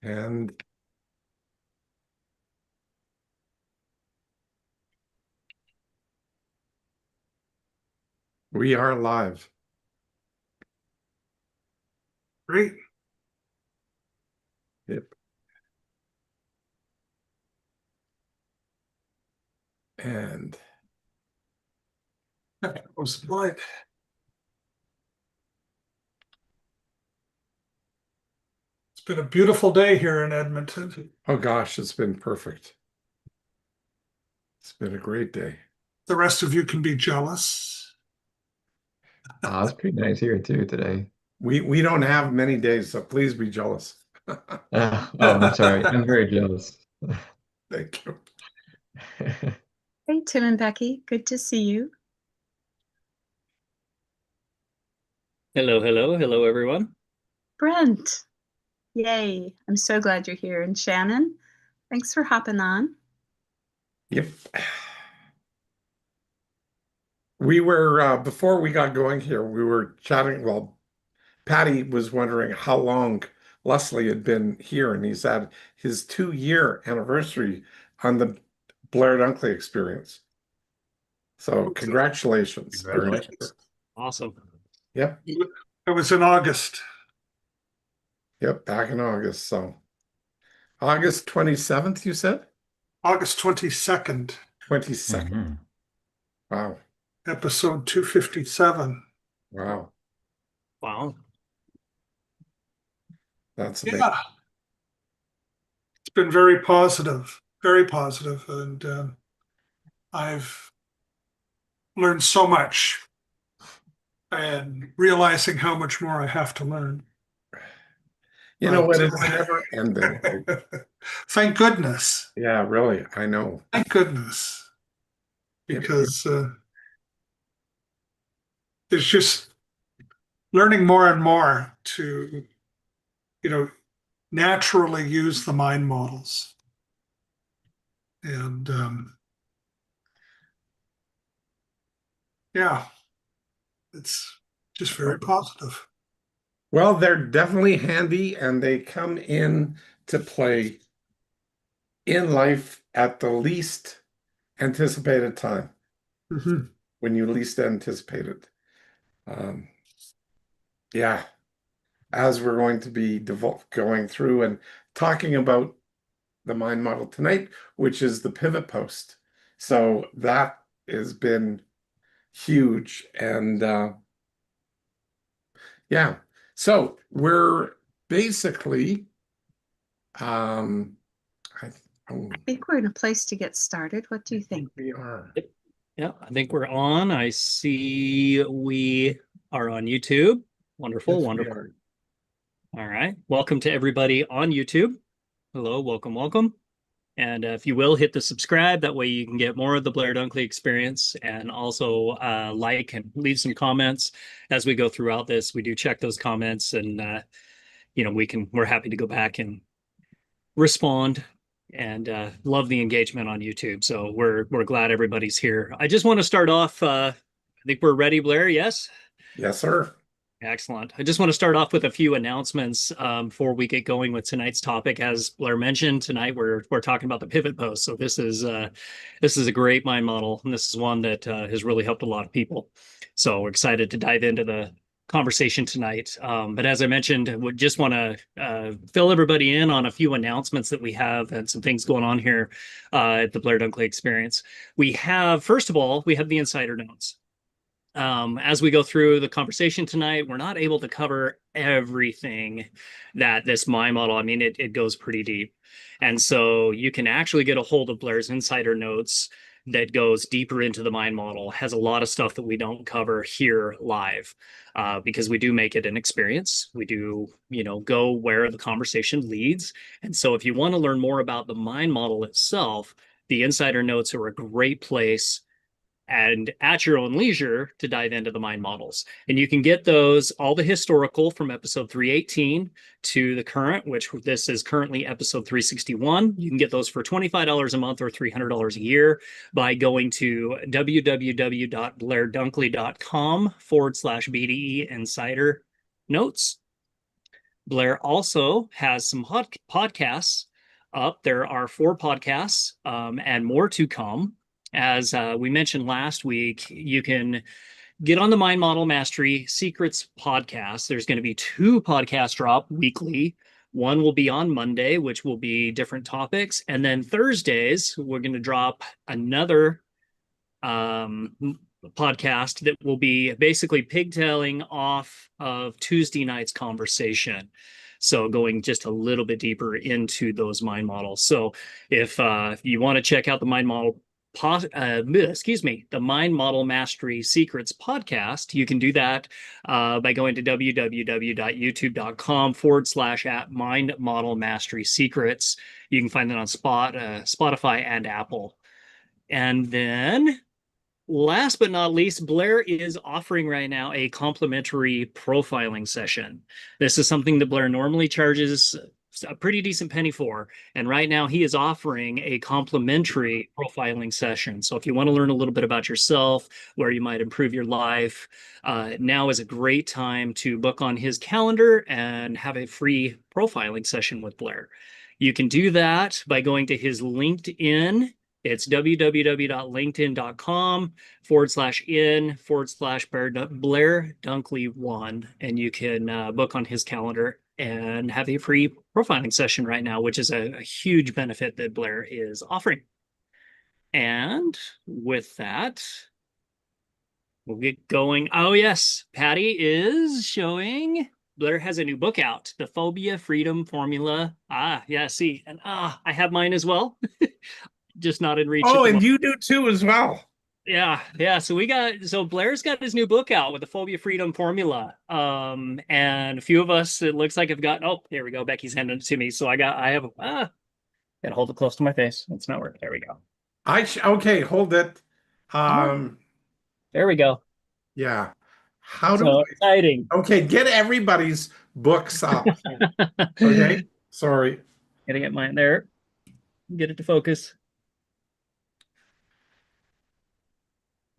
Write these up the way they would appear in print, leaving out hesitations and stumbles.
And we are live. Great. Yep. And That was light. It's been a beautiful day here in Edmonton. oh gosh, it's been perfect. It's been a great day. The rest of you can be jealous. It's pretty nice here too today. We don't have many days, so please be jealous. I'm sorry. I'm very jealous. Thank you. Hey, Tim and Becky, good to see you. Hello, hello, hello, everyone. Brent, yay. I'm so glad you're here. And Shannon, thanks for hopping on. Yep. We were, before we got going here, we were chatting. Well, Patty was wondering how long Leslie had been here, and he's had his 2-year anniversary on the Blair Dunkley experience. So congratulations. Congratulations. Awesome. Yep. It was in August. Yep, back in August. So August 27th, you said? August 22nd, 22nd. Wow. episode 257. Wow. Wow. That's amazing. Yeah. It's been very positive, and I've learned so much and realizing how much more I have to learn. You know what? It's never ending. Thank goodness. Yeah, really. I know. Thank goodness. Because it's just learning more and more to, naturally use the mind models. And yeah, it's just very positive. Well, they're definitely handy and they come in to play in life at the least anticipated time. Mm-hmm. When you least anticipate it. Yeah, as we're going to be going through and talking about the mind model tonight, which is the pivot post. So that has been huge. And yeah, so we're basically, I, I think we're in a place to get started. What do you think? We are. Yeah, I think we're on. I see we are on YouTube. Wonderful, Yes, wonderful. All right. Welcome to everybody on YouTube. Hello, welcome, welcome. And if you will, hit the subscribe. That way you can get more of the Blair Dunkley experience, and also like and leave some comments as we go throughout this. We do check those comments, and we're happy to go back and respond, and love the engagement on YouTube. So we're glad everybody's here. I just want to start off. I think we're ready, Blair. Yes. Yes, sir. Excellent. I just want to start off with a few announcements before we get going with tonight's topic. As Blair mentioned, tonight we're talking about the pivot post. So this is a great mind model, and this is one that has really helped a lot of people. So we're excited to dive into the conversation tonight. But as I mentioned, we just want to fill everybody in on a few announcements that we have and some things going on here at the Blair Dunkley Experience. First of all, we have the insider notes. As we go through the conversation tonight, we're not able to cover everything that this mind model, I mean, it goes pretty deep. And so you can actually get a hold of Blair's insider notes that goes deeper into the mind model, has a lot of stuff that we don't cover here live, because we do make it an experience. We do, go where the conversation leads. And so if you want to learn more about the mind model itself, the insider notes are a great place and at your own leisure to dive into the mind models. And you can get those, all the historical from episode 318 to the current, which this is currently episode 361. You can get those for $25 a month or $300 a year by going to www.blairdunkley.com/BDE insider notes. Blair also has some podcasts up. There are 4 podcasts and more to come. As we mentioned last week, you can get on the Mind Model Mastery Secrets podcast. There's going to be 2 podcasts drop weekly. One will be on Monday, which will be different topics. And then Thursdays, we're going to drop another podcast that will be basically pigtailing off of Tuesday night's conversation. So going just a little bit deeper into those mind models. So if you want to check out the mind model the Mind Model Mastery Secrets podcast, you can do that by going to www.youtube.com/at Mind Model Mastery Secrets. You can find that on Spotify and Apple. And then last but not least, Blair is offering right now a complimentary profiling session. This is something that Blair normally charges a pretty decent penny for. And right now he is offering a complimentary profiling session. So if you want to learn a little bit about yourself, where you might improve your life, now is a great time to book on his calendar and have a free profiling session with Blair. You can do that by going to his LinkedIn. It's www.linkedin.com/in/Blair Dunkley 1. And you can book on his calendar and have a free profiling session right now, which is a huge benefit that Blair is offering. And with that, we'll get going. Oh, yes, Patty is showing. Blair has a new book out, The Phobia Freedom Formula. Yeah, see, and I have mine as well. Just not in reach. Oh, and you do too as well. Yeah. So Blair's got his new book out with the Phobia Freedom Formula. And a few of us, it looks like, have gotten, oh, here we go. Becky's handing it to me. So gotta hold it close to my face. It's not working. There we go. Okay, hold it. There we go. Yeah. How do So exciting. Okay, get everybody's books up. Okay. Sorry. Gotta get mine there. Get it to focus.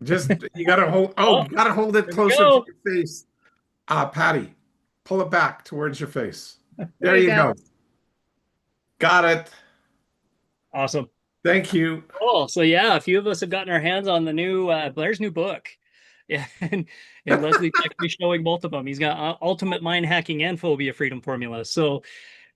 Just you gotta hold you gotta hold it closer to your face. Patty, pull it back towards your face. There you go. Got it. Awesome. Thank you. Oh, so yeah, a few of us have gotten our hands on the new Blair's new book. Yeah, and Leslie's actually showing both of them. He's got Ultimate Mind Hacking and Phobia Freedom Formula. So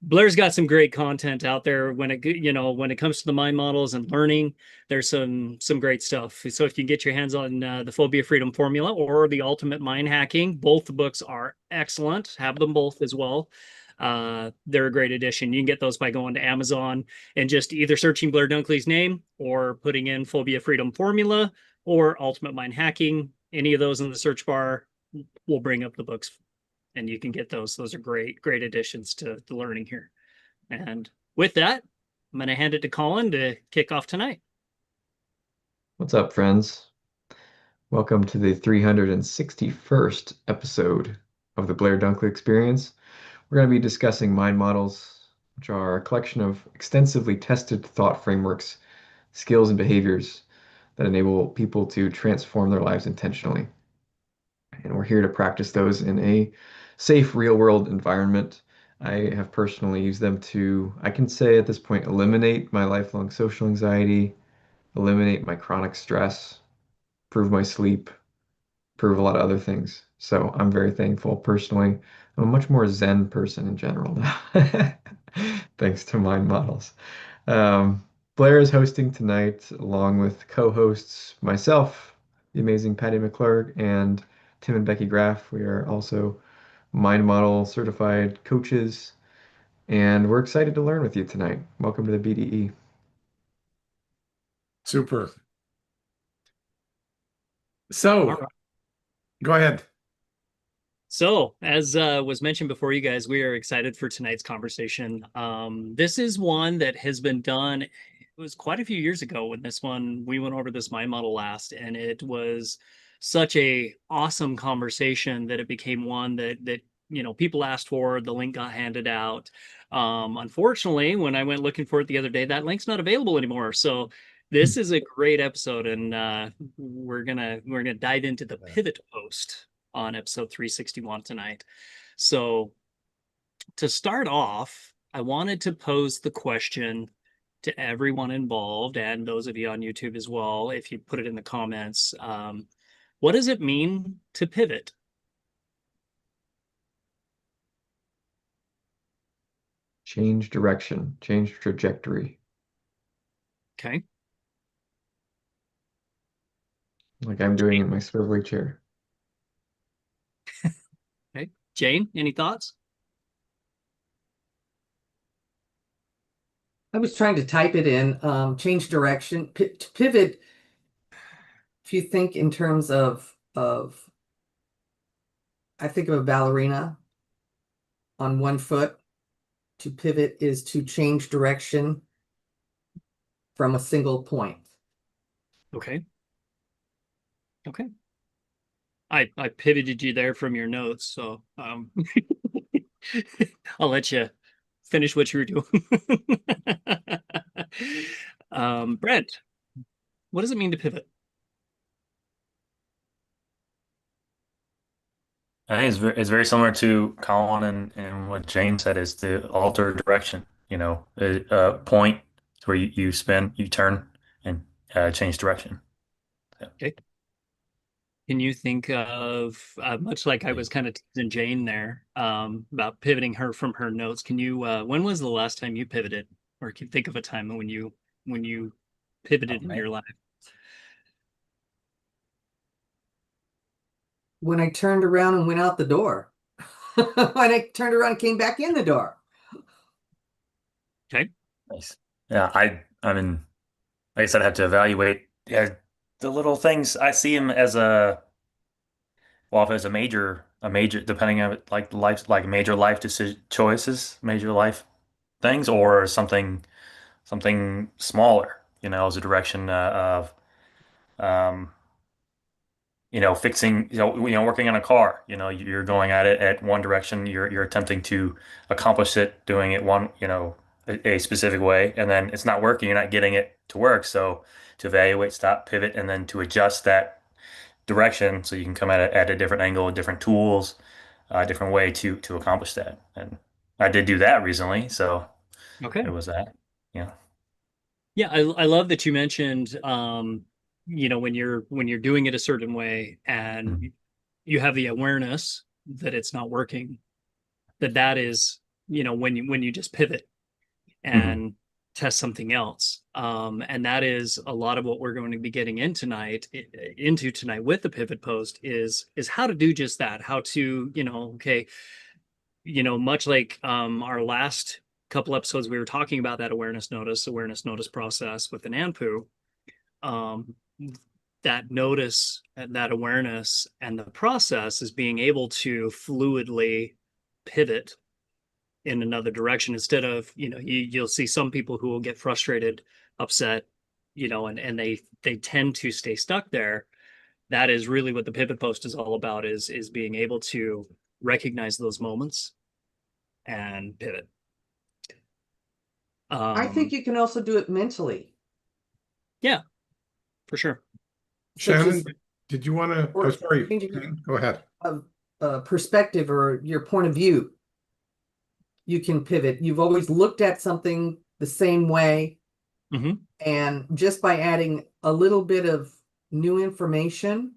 Blair's got some great content out there when it comes to the mind models and learning. There's some great stuff. So if you get your hands on the Phobia Freedom Formula or the Ultimate Mind Hacking, both the books are excellent. Have them both as well. They're a great addition. You can get those by going to Amazon and just either searching Blair Dunkley's name or putting in Phobia Freedom Formula or Ultimate Mind Hacking. Any of those in the search bar will bring up the books, and you can get those. Those are great additions to the learning here. And with that, I'm going to hand it to Colin to kick off tonight. What's up, friends? Welcome to the 361st episode of the Blair Dunkley Experience. We're going to be discussing mind models, which are a collection of extensively tested thought frameworks, skills, and behaviors that enable people to transform their lives intentionally. And we're here to practice those in a safe, real-world environment. I have personally used them to, I can say at this point, eliminate my lifelong social anxiety, eliminate my chronic stress, improve my sleep, improve a lot of other things. So I'm very thankful personally. I'm a much more Zen person in general now, thanks to mind models. Blair is hosting tonight along with co-hosts myself, the amazing Patty McClurg, and Tim and Becky Graff. We are also mind model certified coaches, and we're excited to learn with you tonight. Welcome to the BDE. Super. So, go ahead. So, as was mentioned before, you guys, we are excited for tonight's conversation. This is one that has been done. It was quite a few years ago when we went over this mind model last, and it was such a awesome conversation that it became one that people asked for. The link got handed out. Unfortunately, when I went looking for it the other day, that link's not available anymore. So this is a great episode, and we're gonna dive into the pivot post on episode 361 tonight. So to start off, I wanted to pose the question to everyone involved and those of you on YouTube as well, if you put it in the comments. What does it mean to pivot? Change direction, change trajectory. Okay. Like I'm doing in my swivelly chair. Okay. Jane, any thoughts? I was trying to type it in, change direction, to pivot. If you think in terms of, I think of a ballerina on one foot. To pivot is to change direction from a single point. Okay. Okay. I pivoted you there from your notes, so I'll let you finish what you were doing. Brent, what does it mean to pivot? I think it's very similar to Colin and what Jane said is to alter direction. You know, a point where you spin, you turn, and change direction. Yeah. Okay. Can you think of, much like I was kind of teasing Jane there, about pivoting her from her notes? Can you, when was the last time you pivoted, or can you think of a time when you pivoted in your life? When I turned around and went out the door. When I turned around and came back in the door. Okay. Nice. Yeah, I mean, like I said, I have to evaluate. Yeah, the little things I see them as if it's a major, depending on like life, like major life decision choices, major life things, or something smaller. You know, as a direction of um, fixing, working on a car. You know, you're going at it at one direction. You're attempting to accomplish it, doing it a specific way, and then it's not working. You're not getting it to work. So to evaluate, stop, pivot, and then to adjust that direction so you can come at it at a different angle, different tools, a different way to accomplish that. And I did do that recently, so Okay. it was that. Yeah. Yeah, I love that you mentioned, when you're doing it a certain way and Mhm. you have the awareness that it's not working, that is, when you just pivot Mhm. and test something else. And that is a lot of what we're going to be getting into tonight with the pivot post is how to do just that, how to, okay, much like our last couple episodes, we were talking about that awareness notice process with an ANPU. Um, that notice and that awareness and the process is being able to fluidly pivot in another direction instead of, you'll see some people who will get frustrated, upset, and they tend to stay stuck there. That is really what the pivot post is all about, is being able to recognize those moments and pivot. I think you can also do it mentally. Yeah, for sure. Such Shannon, as did you want to? or Oh, sorry. changing Go ahead. a perspective or your point of view. You can pivot. You've always looked at something the same way. Mm-hmm. And just by adding a little bit of new information,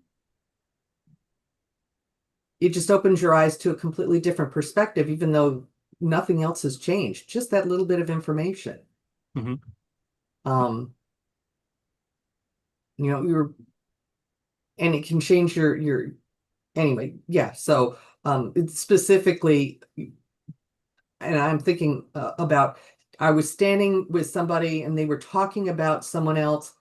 it just opens your eyes to a completely different perspective, even though nothing else has changed. Just that little bit of information. Mm-hmm. And it can change your anyway. Yeah. So it's specifically, and I'm thinking about, I was standing with somebody and they were talking about someone else.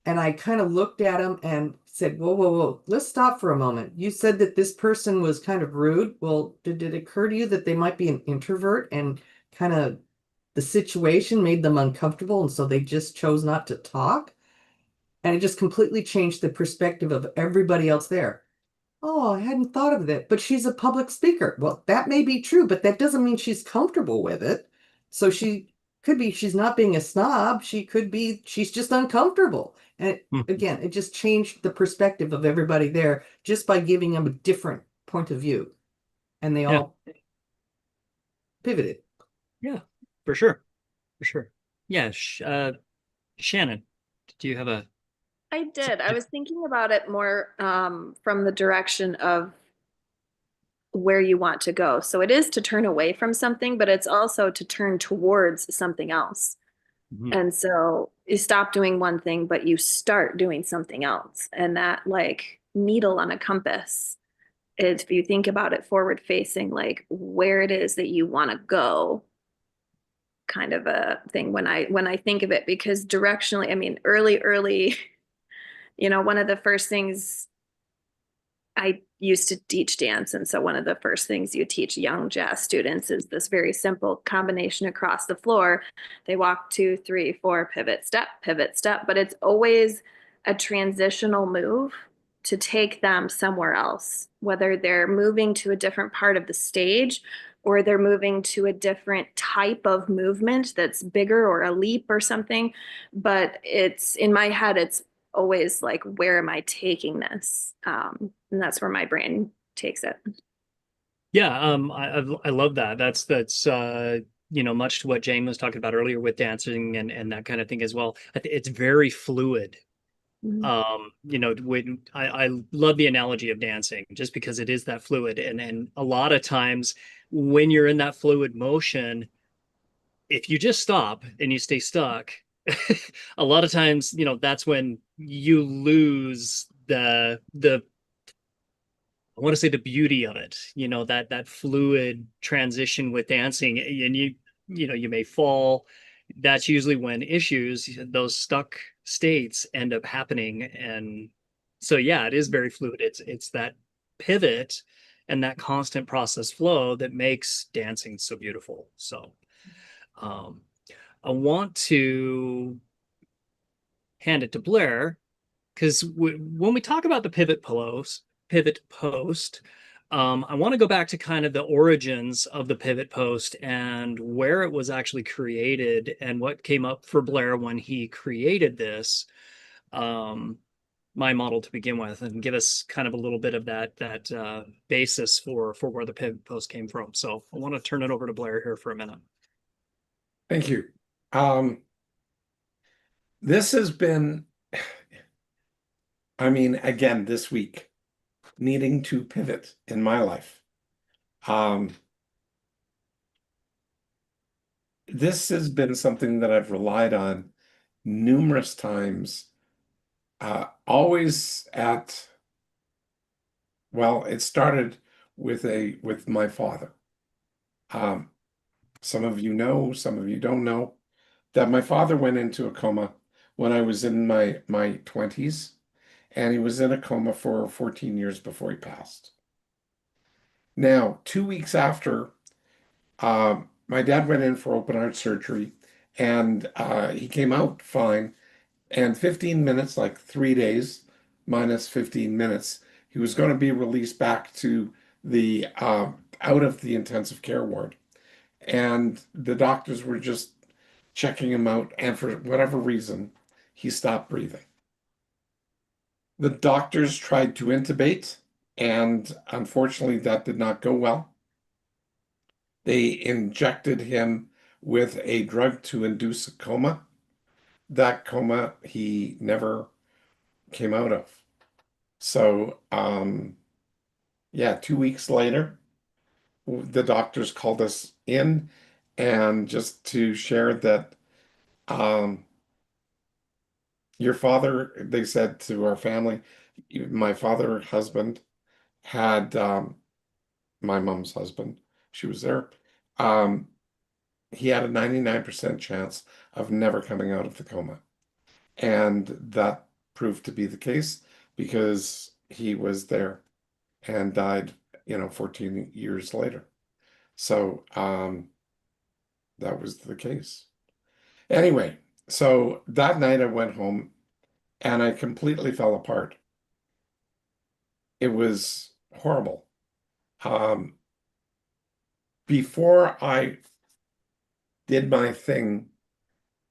And I kind of looked at him and said, whoa, whoa, whoa, let's stop for a moment. You said that this person was kind of rude. Well, did it occur to you that they might be an introvert and kind of the situation made them uncomfortable and so they just chose not to talk? And it just completely changed the perspective of everybody else there. Oh, I hadn't thought of that, but she's a public speaker. Well, that may be true, but that doesn't mean she's comfortable with it. So she's not being a snob. She's just uncomfortable. And again, it just changed the perspective of everybody there just by giving them a different point of view. And they all pivoted. Yeah, for sure. For sure. Yeah, Shannon, do you have a I did. I was thinking about it more from the direction of where you want to go. So it is to turn away from something, but it's also to turn towards something else. Mhm. And so you stop doing one thing, but you start doing something else. And that, like, needle on a compass, if you think about it forward facing, like where it is that you want to go, kind of a thing when I think of it, because directionally, I mean, early, one of the first things I used to teach dance. And so one of the first things you teach young jazz students is this very simple combination across the floor. They walk 2, 3, 4, pivot, step, but it's always a transitional move to take them somewhere else, whether they're moving to a different part of the stage or they're moving to a different type of movement that's bigger or a leap or something. But it's in my head, it's always like, where am I taking this? And that's where my brain takes it. Yeah, I love that. That's much to what Jane was talking about earlier with dancing and that kind of thing as well. It's very fluid. Mhm. When I love the analogy of dancing just because it is that fluid, and a lot of times when you're in that fluid motion, if you just stop and you stay stuck, a lot of times, that's when you lose the I want to say the beauty of it, that fluid transition with dancing, and you may fall. That's usually when those stuck states end up happening. And so yeah, it is very fluid. It's that pivot and that constant process flow that makes dancing so beautiful. So um I want to hand it to Blair because when we talk about the pivot post, I want to go back to kind of the origins of the pivot post and where it was actually created and what came up for Blair when he created this um, my model to begin with, and give us kind of a little bit of that basis for where the pivot post came from. So I want to turn it over to Blair here for a minute. Thank you. Um, this has been, I mean, again, this week, needing to pivot in my life. Um, this has been something that I've relied on numerous times, always well, it started with my father. Um, some of you know, some of you don't know, that my father went into a coma when I was in my 20s, and he was in a coma for 14 years before he passed. Now, 2 weeks after, my dad went in for open heart surgery, and he came out fine. And 15 minutes, like 3 days minus 15 minutes, he was going to be released back to the out of the intensive care ward. And the doctors were just checking him out, and for whatever reason, he stopped breathing. The doctors tried to intubate, and unfortunately, that did not go well. They injected him with a drug to induce a coma. That coma he never came out of. So, yeah, 2 weeks later, the doctors called us in, and just to share that um, your father, they said to our family, my father husband had my mom's husband, she was there. Um, he had a 99% chance of never coming out of the coma. And that proved to be the case because he was there and died, 14 years later. So that was the case. Anyway, so that night I went home and I completely fell apart. It was horrible. Um, Before I did my thing,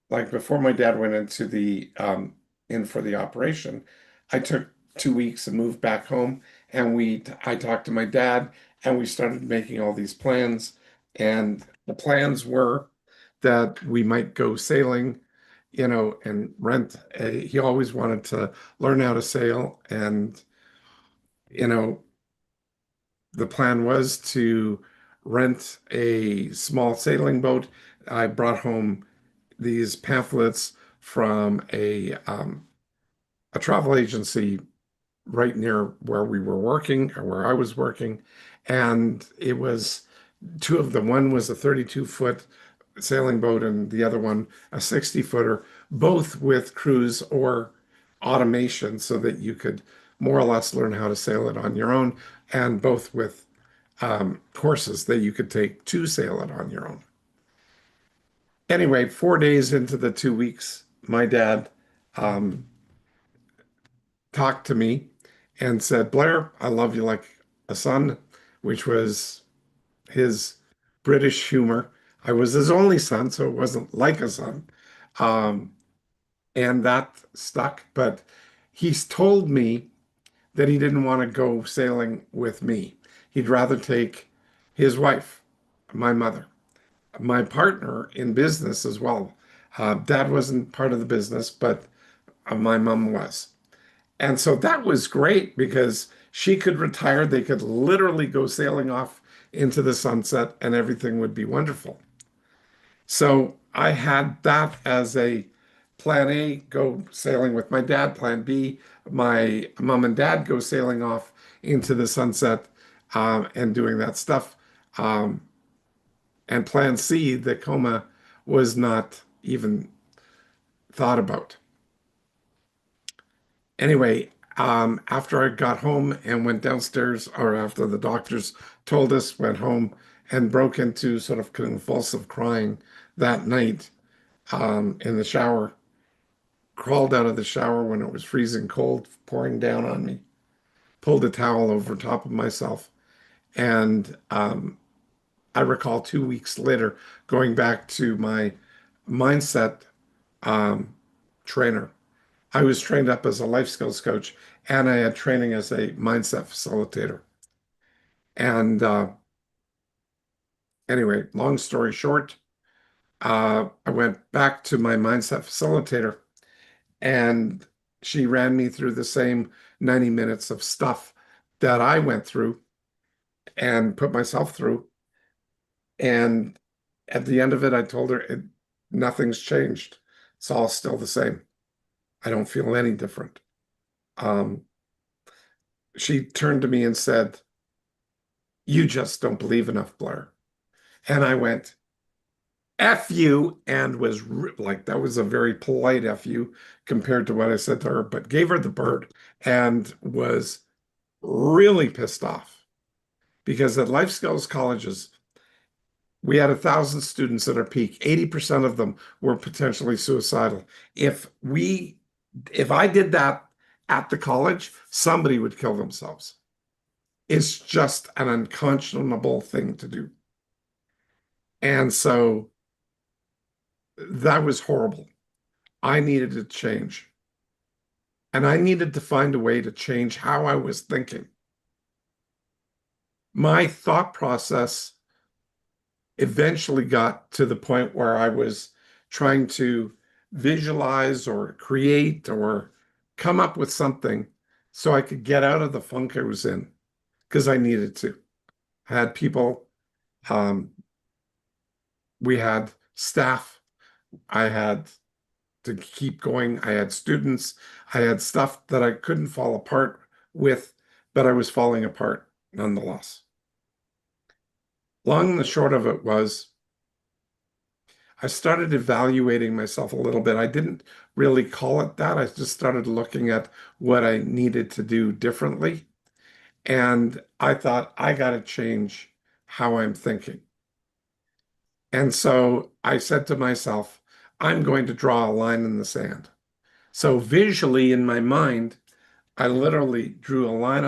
like before my dad went into the in for the operation, I took 2 weeks and moved back home, and I talked to my dad, and we started making all these plans, and the plans were that we might go sailing, and he always wanted to learn how to sail. And, you know, the plan was to rent a small sailing boat. I brought home these pamphlets from a travel agency right near where we were working or where I was working. And it was two of them. One was a 32-foot sailing boat and the other one a 60-footer, both with cruise or automation so that you could more or less learn how to sail it on your own, and both with courses that you could take to sail it on your own. Anyway, 4 days into the 2 weeks, my dad um, talked to me and said, Blair, I love you like a son, which was his British humor. I was his only son, so it wasn't like a son. Um, and that stuck. But he's told me that he didn't want to go sailing with me. He'd rather take his wife, my mother, my partner in business as well. Dad wasn't part of the business, but my mom was. And so that was great because she could retire. They could literally go sailing off into the sunset and everything would be wonderful. So I had that as a plan A, go sailing with my dad. Plan B, my mom and dad go sailing off into the sunset and doing that stuff. Um, and plan C, the coma was not even thought about. Anyway, after I got home and went downstairs, or after the doctors told us, went home and broke into sort of convulsive crying that night in the shower, crawled out of the shower when it was freezing cold, pouring down on me, pulled a towel over top of myself. And I recall 2 weeks later going back to my mindset um, trainer. I was trained up as a life skills coach and I had training as a mindset facilitator. And anyway, long story short, I went back to my mindset facilitator and she ran me through the same 90 minutes of stuff that I went through and put myself through. And at the end of it, I told her nothing's changed. It's all still the same. I don't feel any different. Um, she turned to me and said, you just don't believe enough, Blair. And I went, F you, and was like, that was a very polite F you compared to what I said to her, but gave her the bird and was really pissed off because at life skills colleges, we had 1,000 students at our peak. 80% of them were potentially suicidal. If I did that at the college, somebody would kill themselves. It's just an unconscionable thing to do. And so that was horrible. I needed to change. And I needed to find a way to change how I was thinking. My thought process eventually got to the point where I was trying to visualize or create or come up with something so I could get out of the funk I was in because I needed to. I had people, we had staff, I had to keep going. I had students, I had stuff that I couldn't fall apart with, but I was falling apart nonetheless. Long and the short of it was, I started evaluating myself a little bit. I didn't really call it that. I just started looking at what I needed to do differently. And I thought, I got to change how I'm thinking. And so I said to myself, I'm going to draw a line in the sand. So visually in my mind, I literally drew a line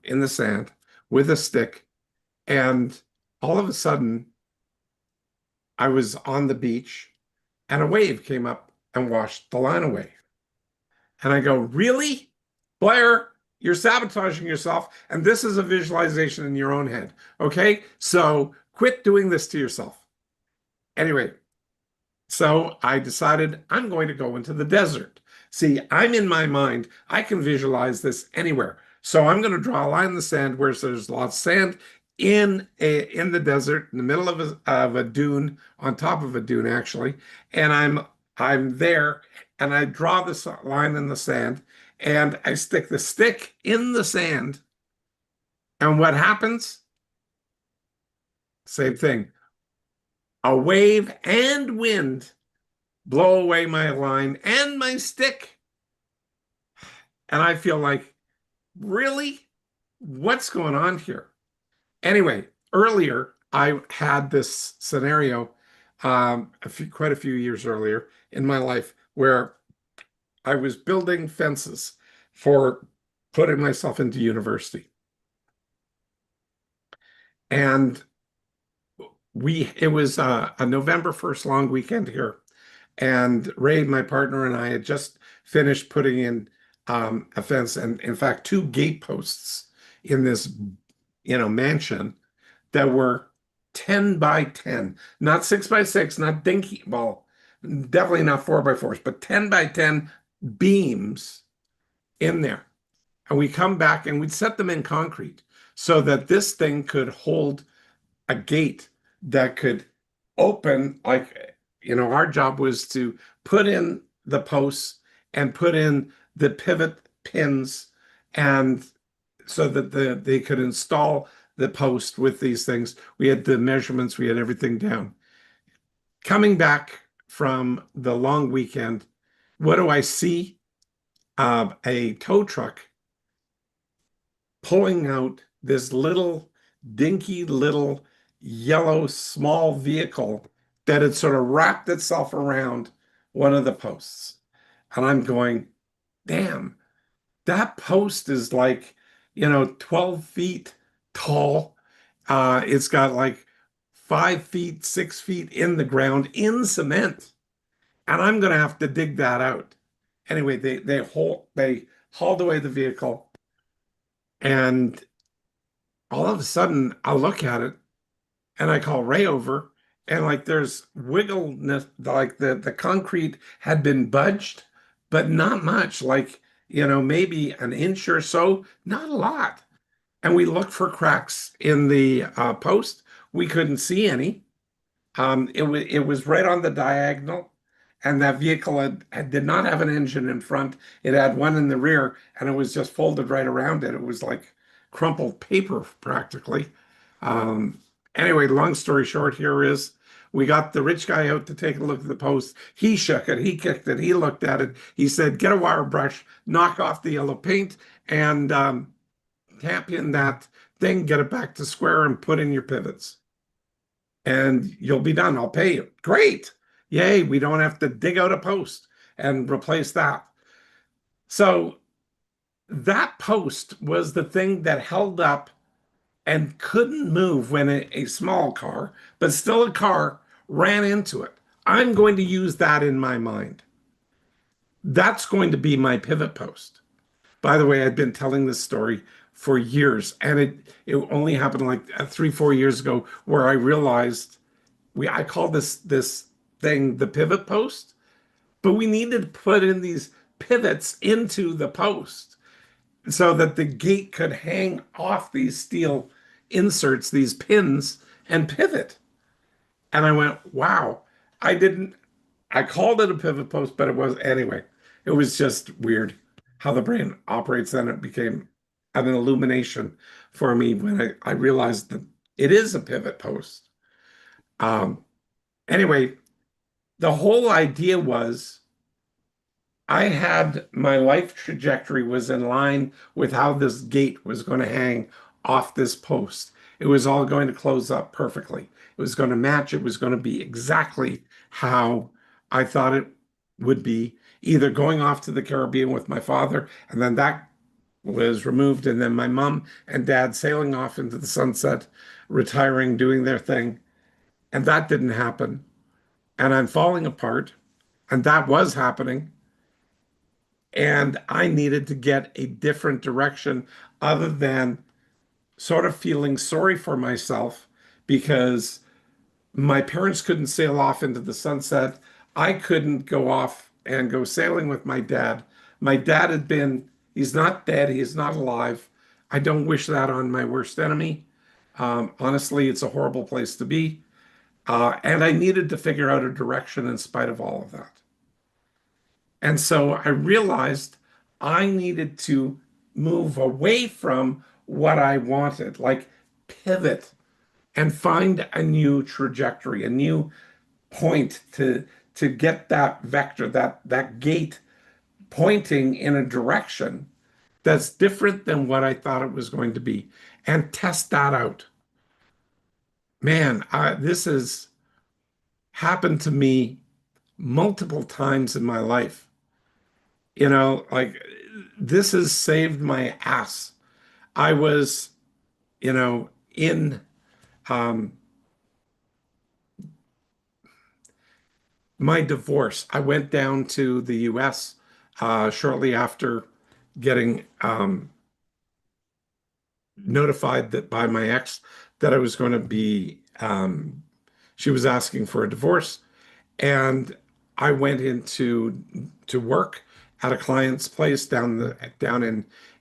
in the sand with a stick, and all of a sudden I was on the beach and a wave came up and washed the line away. And I go, really? Blair, you're sabotaging yourself. And this is a visualization in your own head. Okay? So quit doing this to yourself. Anyway, so I decided I'm going to go into the desert. See, I'm in my mind, I can visualize this anywhere. So I'm going to draw a line in the sand where there's lots of sand in the desert, in the middle of a dune, on top of a dune actually, and I'm there, and I draw this line in the sand, and I stick the stick in the sand, and what happens? Same thing. A wave and wind blow away my line and my stick. And I feel like, really? What's going on here? Anyway, earlier I had this scenario, quite a few years earlier in my life, where I was building fences for putting myself into university. And it was a November 1st long weekend here. And Ray, my partner, and I had just finished putting in a fence, and in fact, two gate posts in this, mansion that were 10 by 10, not 6 by 6, not dinky, well, definitely not 4 by 4s, but 10 by 10 beams in there. And we come back and we'd set them in concrete so that this thing could hold a gate that could open. Like, our job was to put in the posts and put in the pivot pins, and so that they could install the post with these things. We had the measurements, we had everything down. Coming back from the long weekend, what do I see? A tow truck pulling out this little dinky little yellow small vehicle that had sort of wrapped itself around one of the posts. And I'm going, damn, that post is like, 12 feet tall. It's got like 5 feet, 6 feet in the ground in cement. And I'm going to have to dig that out. Anyway, they hauled away the vehicle, and all of a sudden I look at it and I call Ray over, and like there's wiggleness, like the concrete had been budged, but not much, like, maybe an inch or so, not a lot. And we looked for cracks in the post. We couldn't see any. It was right on the diagonal, and that vehicle did not have an engine in front. It had one in the rear, and it was just folded right around it. It was like crumpled paper practically. Um, anyway, long story short, here is we got the rich guy out to take a look at the post. He shook it, he kicked it, he looked at it. He said, "Get a wire brush, knock off the yellow paint, and tap in that thing, get it back to square, and put in your pivots, and you'll be done. I'll pay you." Great. Yay, we don't have to dig out a post and replace that. So that post was the thing that held up and couldn't move when a small car, but still a car, ran into it. I'm going to use that in my mind. That's going to be my pivot post. By the way, I'd been telling this story for years, and it only happened like 3-4 years ago, where I realized I call this thing the pivot post, but we needed to put in these pivots into the post so that the gate could hang off these steel inserts, these pins, and pivot. And I went, wow, I called it a pivot post, but it was just weird how the brain operates. Then it became an illumination for me when I realized that it is a pivot post. Anyway, the whole idea was I had my life trajectory was in line with how this gate was going to hang off this post. It was all going to close up perfectly. It was going to match. It was going to be exactly how I thought it would be, either going off to the Caribbean with my father, and then that was removed, and then my mom and dad sailing off into the sunset, retiring, doing their thing. And that didn't happen. And I'm falling apart. And that was happening. And I needed to get a different direction other than sort of feeling sorry for myself, because My parents couldn't sail off into the sunset. I couldn't go off and go sailing with my dad. My dad had been, he's not dead, he is not alive. I don't wish that on my worst enemy. Honestly, it's a horrible place to be. And I needed to figure out a direction in spite of all of that. And so I realized I needed to move away from what I wanted, like pivot and find a new trajectory, a new point to get that vector, that gate pointing in a direction that's different than what I thought it was going to be, and test that out. Man, this has happened to me multiple times in my life. Like this has saved my ass. I was, in um, my divorce. I went down to the US shortly after getting notified that by my ex that I was going to be, she was asking for a divorce. And I went into to work at a client's place down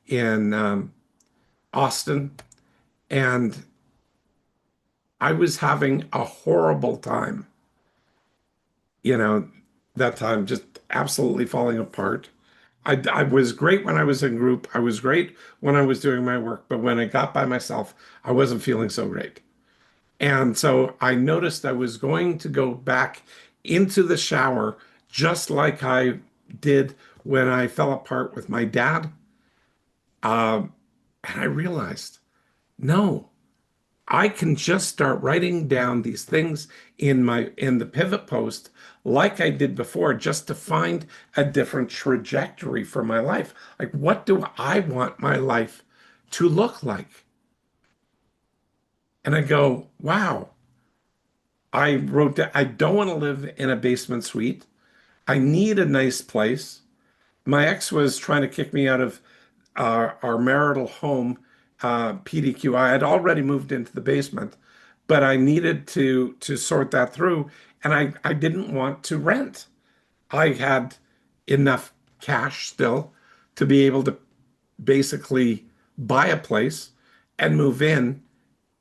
in Austin, and I was having a horrible time. You know, that time just absolutely falling apart. I was great when I was in group. I was great when I was doing my work, but when I got by myself, I wasn't feeling so great. And so I noticed I was going to go back into the shower just like I did when I fell apart with my dad. And I realized, no, I can just start writing down these things in the pivot post like I did before, just to find a different trajectory for my life. Like, what do I want my life to look like? And I go, wow, I wrote that I don't want to live in a basement suite. I need a nice place. My ex was trying to kick me out of our marital home, PDQ. I had already moved into the basement, but I needed to sort that through, and I didn't want to rent. I had enough cash still to be able to basically buy a place and move in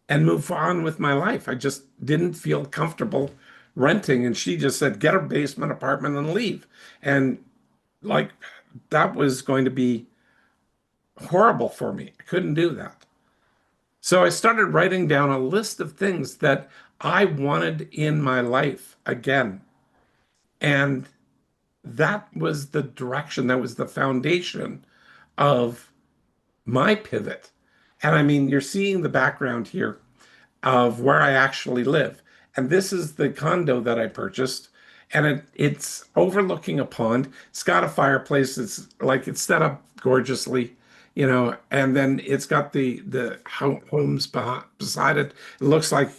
and move on with my life. I just didn't feel comfortable renting. And she just said, get a basement apartment and leave. And like that was going to be horrible for me. I couldn't do that. So I started writing down a list of things that I wanted in my life again. And that was the direction, that was the foundation of my pivot. And I mean, you're seeing the background here of where I actually live. And this is the condo that I purchased. And it's overlooking a pond. It's got a fireplace. It's set up gorgeously, and then it's got the homes beside it. It looks like,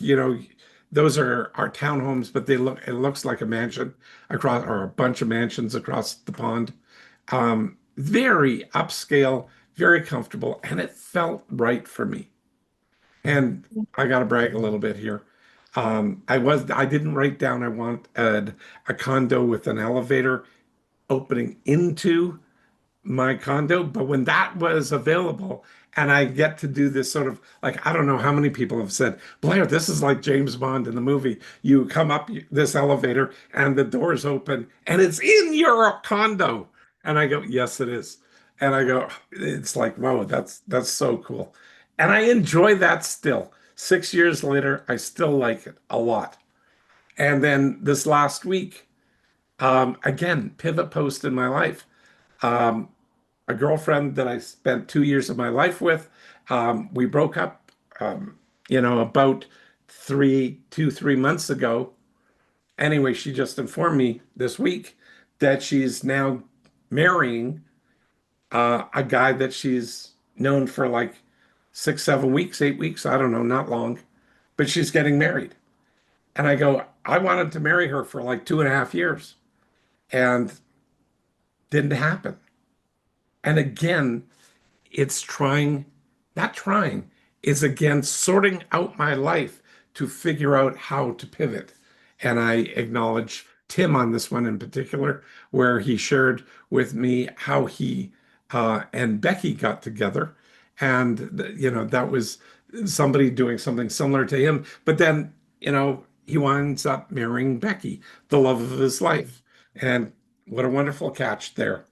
those are our townhomes, but it looks like a mansion across, or a bunch of mansions across the pond. Very upscale, very comfortable, and it felt right for me. And I got to brag a little bit here. I didn't write down I want a condo with an elevator opening into my condo, but when that was available, and I get to do this sort of like, I don't know how many people have said, Blair, this is like James Bond in the movie. You come up this elevator and the doors open and it's in your condo. And I go, yes, it is. And I go, it's like, whoa, that's so cool. And I enjoy that still. 6 years later, I still like it a lot. And then this last week, again, pivot post in my life. Um, a girlfriend that I spent 2 years of my life with. We broke up, about 3 months ago. Anyway, she just informed me this week that she's now marrying a guy that she's known for like 6, 7 weeks, 8 weeks. I don't know, not long, but she's getting married. And I go, I wanted to marry her for like 2.5 years and didn't happen. And again, it's trying, not trying, is again sorting out my life to figure out how to pivot. And I acknowledge Tim on this one in particular, where he shared with me how he and Becky got together. And, that was somebody doing something similar to him. But then, he winds up marrying Becky, the love of his life. And what a wonderful catch there,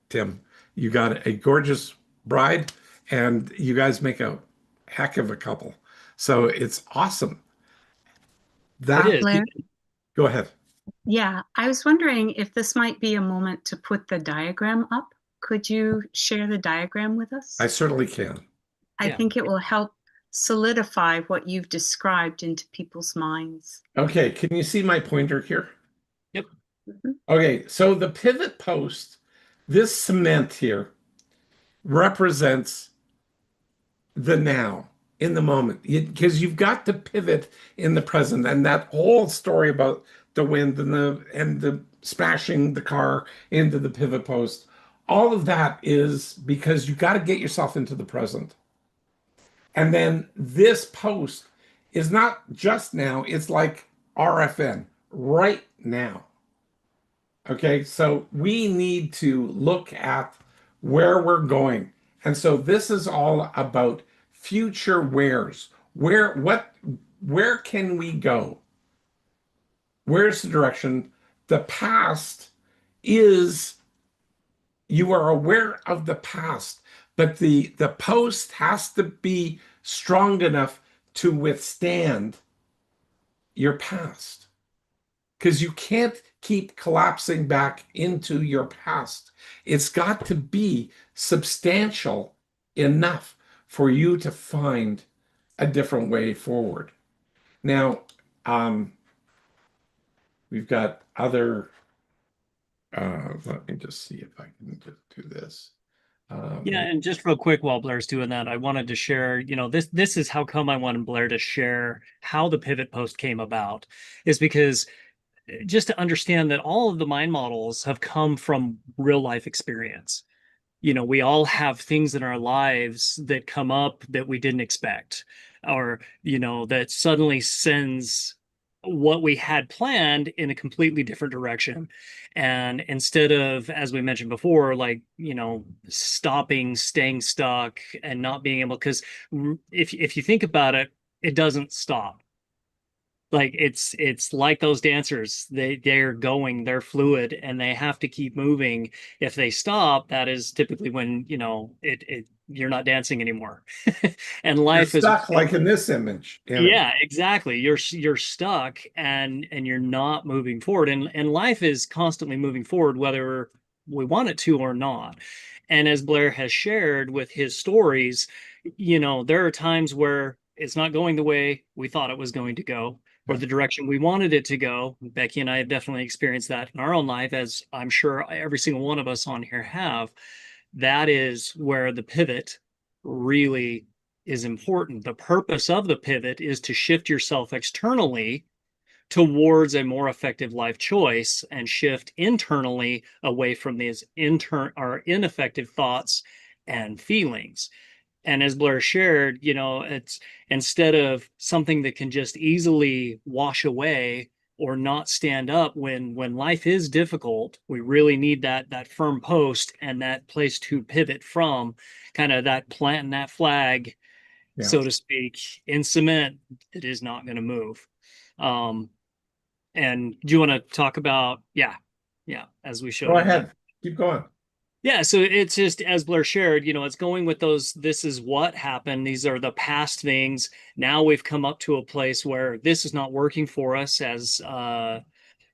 Tim. You got a gorgeous bride, and you guys make a heck of a couple. So it's awesome. It That, is. Blair? go ahead. Yeah, I was wondering if this might be a moment to put the diagram up. Could you share the diagram with us? I certainly can. I Yeah. think it will help solidify what you've described into people's minds. Okay, can you see my pointer here? Yep. Mhm. Okay, so the pivot post, this cement here, represents the now, in the moment, because you've got to pivot in the present. And that whole story about the wind and the smashing the car into the pivot post, all of that is because you got to get yourself into the present. And then this post is not just now, it's like RFN, right now. Okay, so we need to look at where we're going. And so this is all about future wheres. Where can we go? Where's the direction? The past is, you are aware of the past, but the post has to be strong enough to withstand your past, because you can't keep collapsing back into your past. It's got to be substantial enough for you to find a different way forward. Now, we've got other, let me just see if I can just do this. Yeah, and just real quick while Blair's doing that, I wanted to share, this is how come I wanted Blair to share how the pivot post came about, is because just to understand that all of the mind models have come from real life experience. We all have things in our lives that come up that we didn't expect, or, that suddenly sends what we had planned in a completely different direction. And instead of, as we mentioned before, like, stopping, staying stuck and not being able, because if you think about it, it doesn't stop. Like it's like those dancers, they're going, they're fluid, and they have to keep moving. If they stop, that is typically when it you're not dancing anymore. And You're life is, stuck, like in this image. yeah, exactly, you're stuck, and you're not moving forward, and life is constantly moving forward whether we want it to or not. And as Blair has shared with his stories, there are times where it's not going the way we thought it was going to go, or the direction we wanted it to go. Becky and I have definitely experienced that in our own life, as I'm sure every single one of us on here have. That is where the pivot really is important. The purpose of the pivot is to shift yourself externally towards a more effective life choice, and shift internally away from these or ineffective thoughts and feelings. And as Blair shared, it's, instead of something that can just easily wash away or not stand up when life is difficult, we really need that firm post and that place to pivot from, kind of that planting that flag, Yeah. so to speak, in cement that is not going to move. And do you want to talk about, yeah, as we showed Go in that. ahead. Keep going. Yeah, so it's just, as Blair shared, it's going with those, this is what happened. These are the past things. Now we've come up to a place where this is not working for us, as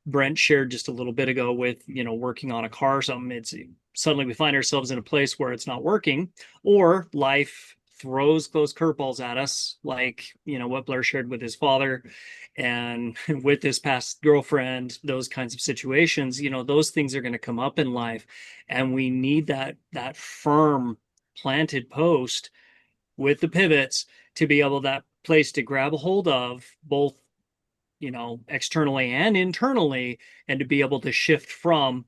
Brent shared just a little bit ago with, working on a car or something. It's suddenly we find ourselves in a place where it's not working, or life throws those curveballs at us, like, what Blair shared with his father and with his past girlfriend, those kinds of situations. Those things are going to come up in life, and we need that firm planted post with the pivots to be able, that place to grab a hold of, both externally and internally, and to be able to shift from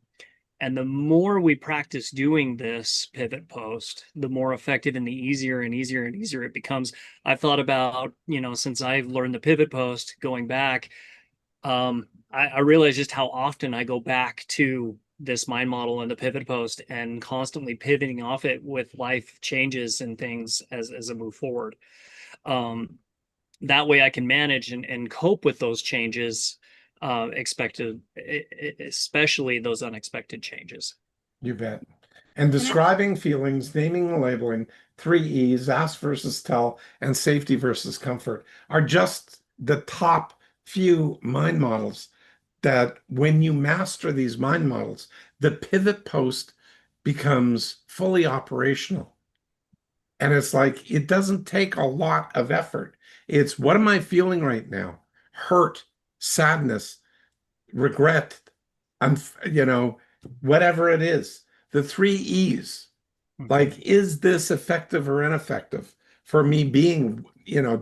And the more we practice doing this pivot post, the more effective and the easier and easier and easier it becomes. I've thought about, since I've learned the pivot post going back, I realize just how often I go back to this mind model and the pivot post and constantly pivoting off it with life changes and things as I move forward. That way I can manage and cope with those changes, especially those unexpected changes. You bet. And describing feelings, naming and labeling, 3 E's, ask versus tell, and safety versus comfort are just the top few mind models that when you master these mind models, the pivot post becomes fully operational. And it's like, it doesn't take a lot of effort. It's what am I feeling right now? Hurt, sadness, regret, whatever it is. The 3 E's, like, is this effective or ineffective for me being,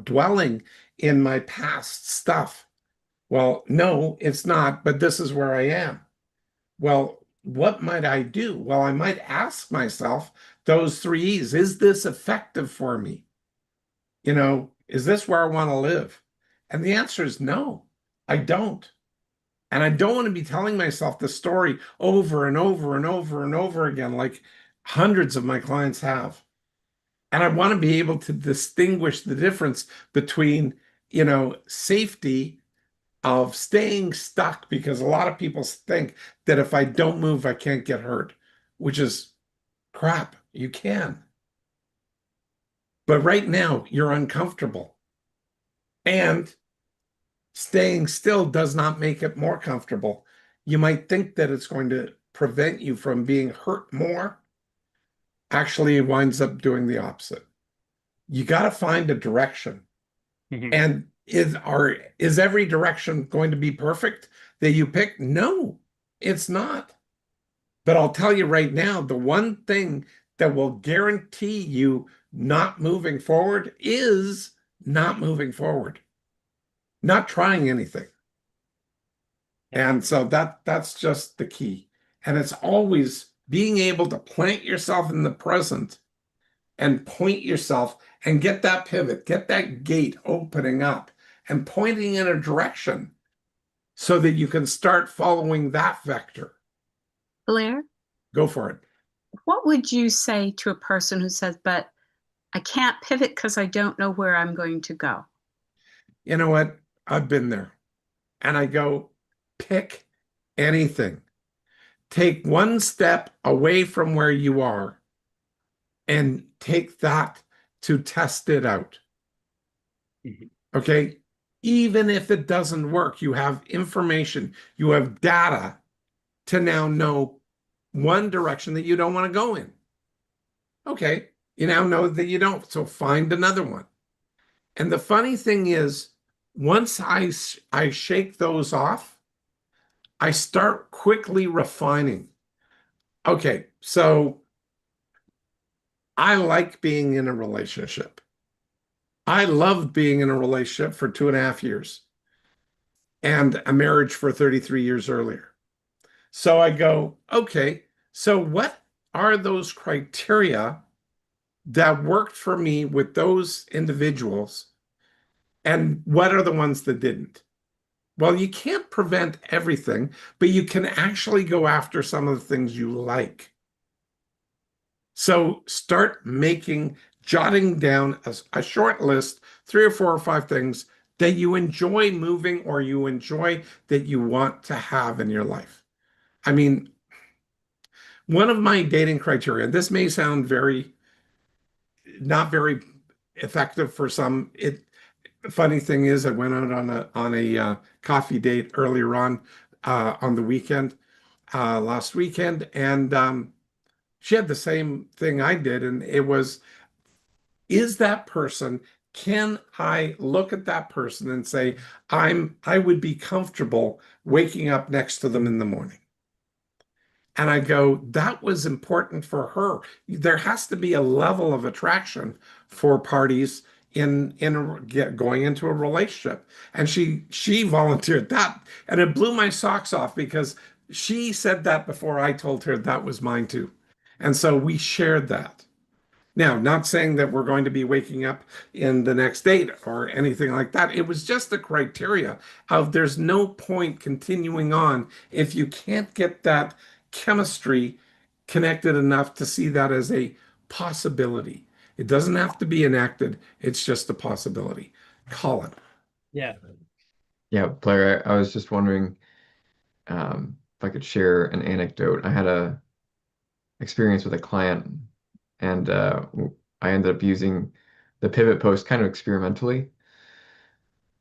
dwelling in my past stuff? Well, no, it's not, but this is where I am. Well, what might I do? Well, I might ask myself those 3 E's. Is this effective for me? Is this where I want to live? And the answer is no, I don't. And I don't want to be telling myself the story over and over and over and over again, like hundreds of my clients have. And I want to be able to distinguish the difference between, safety of staying stuck, because a lot of people think that if I don't move, I can't get hurt, which is crap. You can. But right now, you're uncomfortable. And staying still does not make it more comfortable. You might think that it's going to prevent you from being hurt more. Actually, it winds up doing the opposite. You got to find a direction. Mm-hmm. And is every direction going to be perfect that you pick? No, it's not. But I'll tell you right now, the one thing that will guarantee you not moving forward is not moving forward, not trying anything. And so that's just the key. And it's always being able to plant yourself in the present and point yourself and get that pivot, get that gate opening up and pointing in a direction so that you can start following that vector. Blair, Go for it. what would you say to a person who says, but I can't pivot because I don't know where I'm going to go? You know what? I've been there. And I go, pick anything. Take one step away from where you are and take that to test it out. Mm-hmm. Okay? Even if it doesn't work, you have information, you have data to now know one direction that you don't want to go in. Okay, you now know that you don't, so find another one. And the funny thing is, once I shake those off, I start quickly refining. Okay, so I like being in a relationship. I loved being in a relationship for 2.5 years and a marriage for 33 years earlier. So I go, okay, so what are those criteria that worked for me with those individuals, and what are the ones that didn't? Well, you can't prevent everything, but you can actually go after some of the things you like. So start jotting down a short list, 3 or 4 or 5 things that you enjoy moving or you enjoy that you want to have in your life. I mean, one of my dating criteria, this may sound not very effective for some. Funny thing is, I went out on a coffee date earlier on the weekend, last weekend, and she had the same thing I did, and it was, is that person, can I look at that person and say, I would be comfortable waking up next to them in the morning? And I go, that was important for her. There has to be a level of attraction for parties in going into a relationship. And she volunteered that. And it blew my socks off because she said that before I told her that was mine too. And so we shared that. Now, not saying that we're going to be waking up in the next date or anything like that. It was just the criteria of there's no point continuing on if you can't get that chemistry connected enough to see that as a possibility. It doesn't have to be enacted, it's just a possibility. Colin. Yeah. Yeah, Blair, I was just wondering if I could share an anecdote. I had a experience with a client, and I ended up using the pivot post kind of experimentally.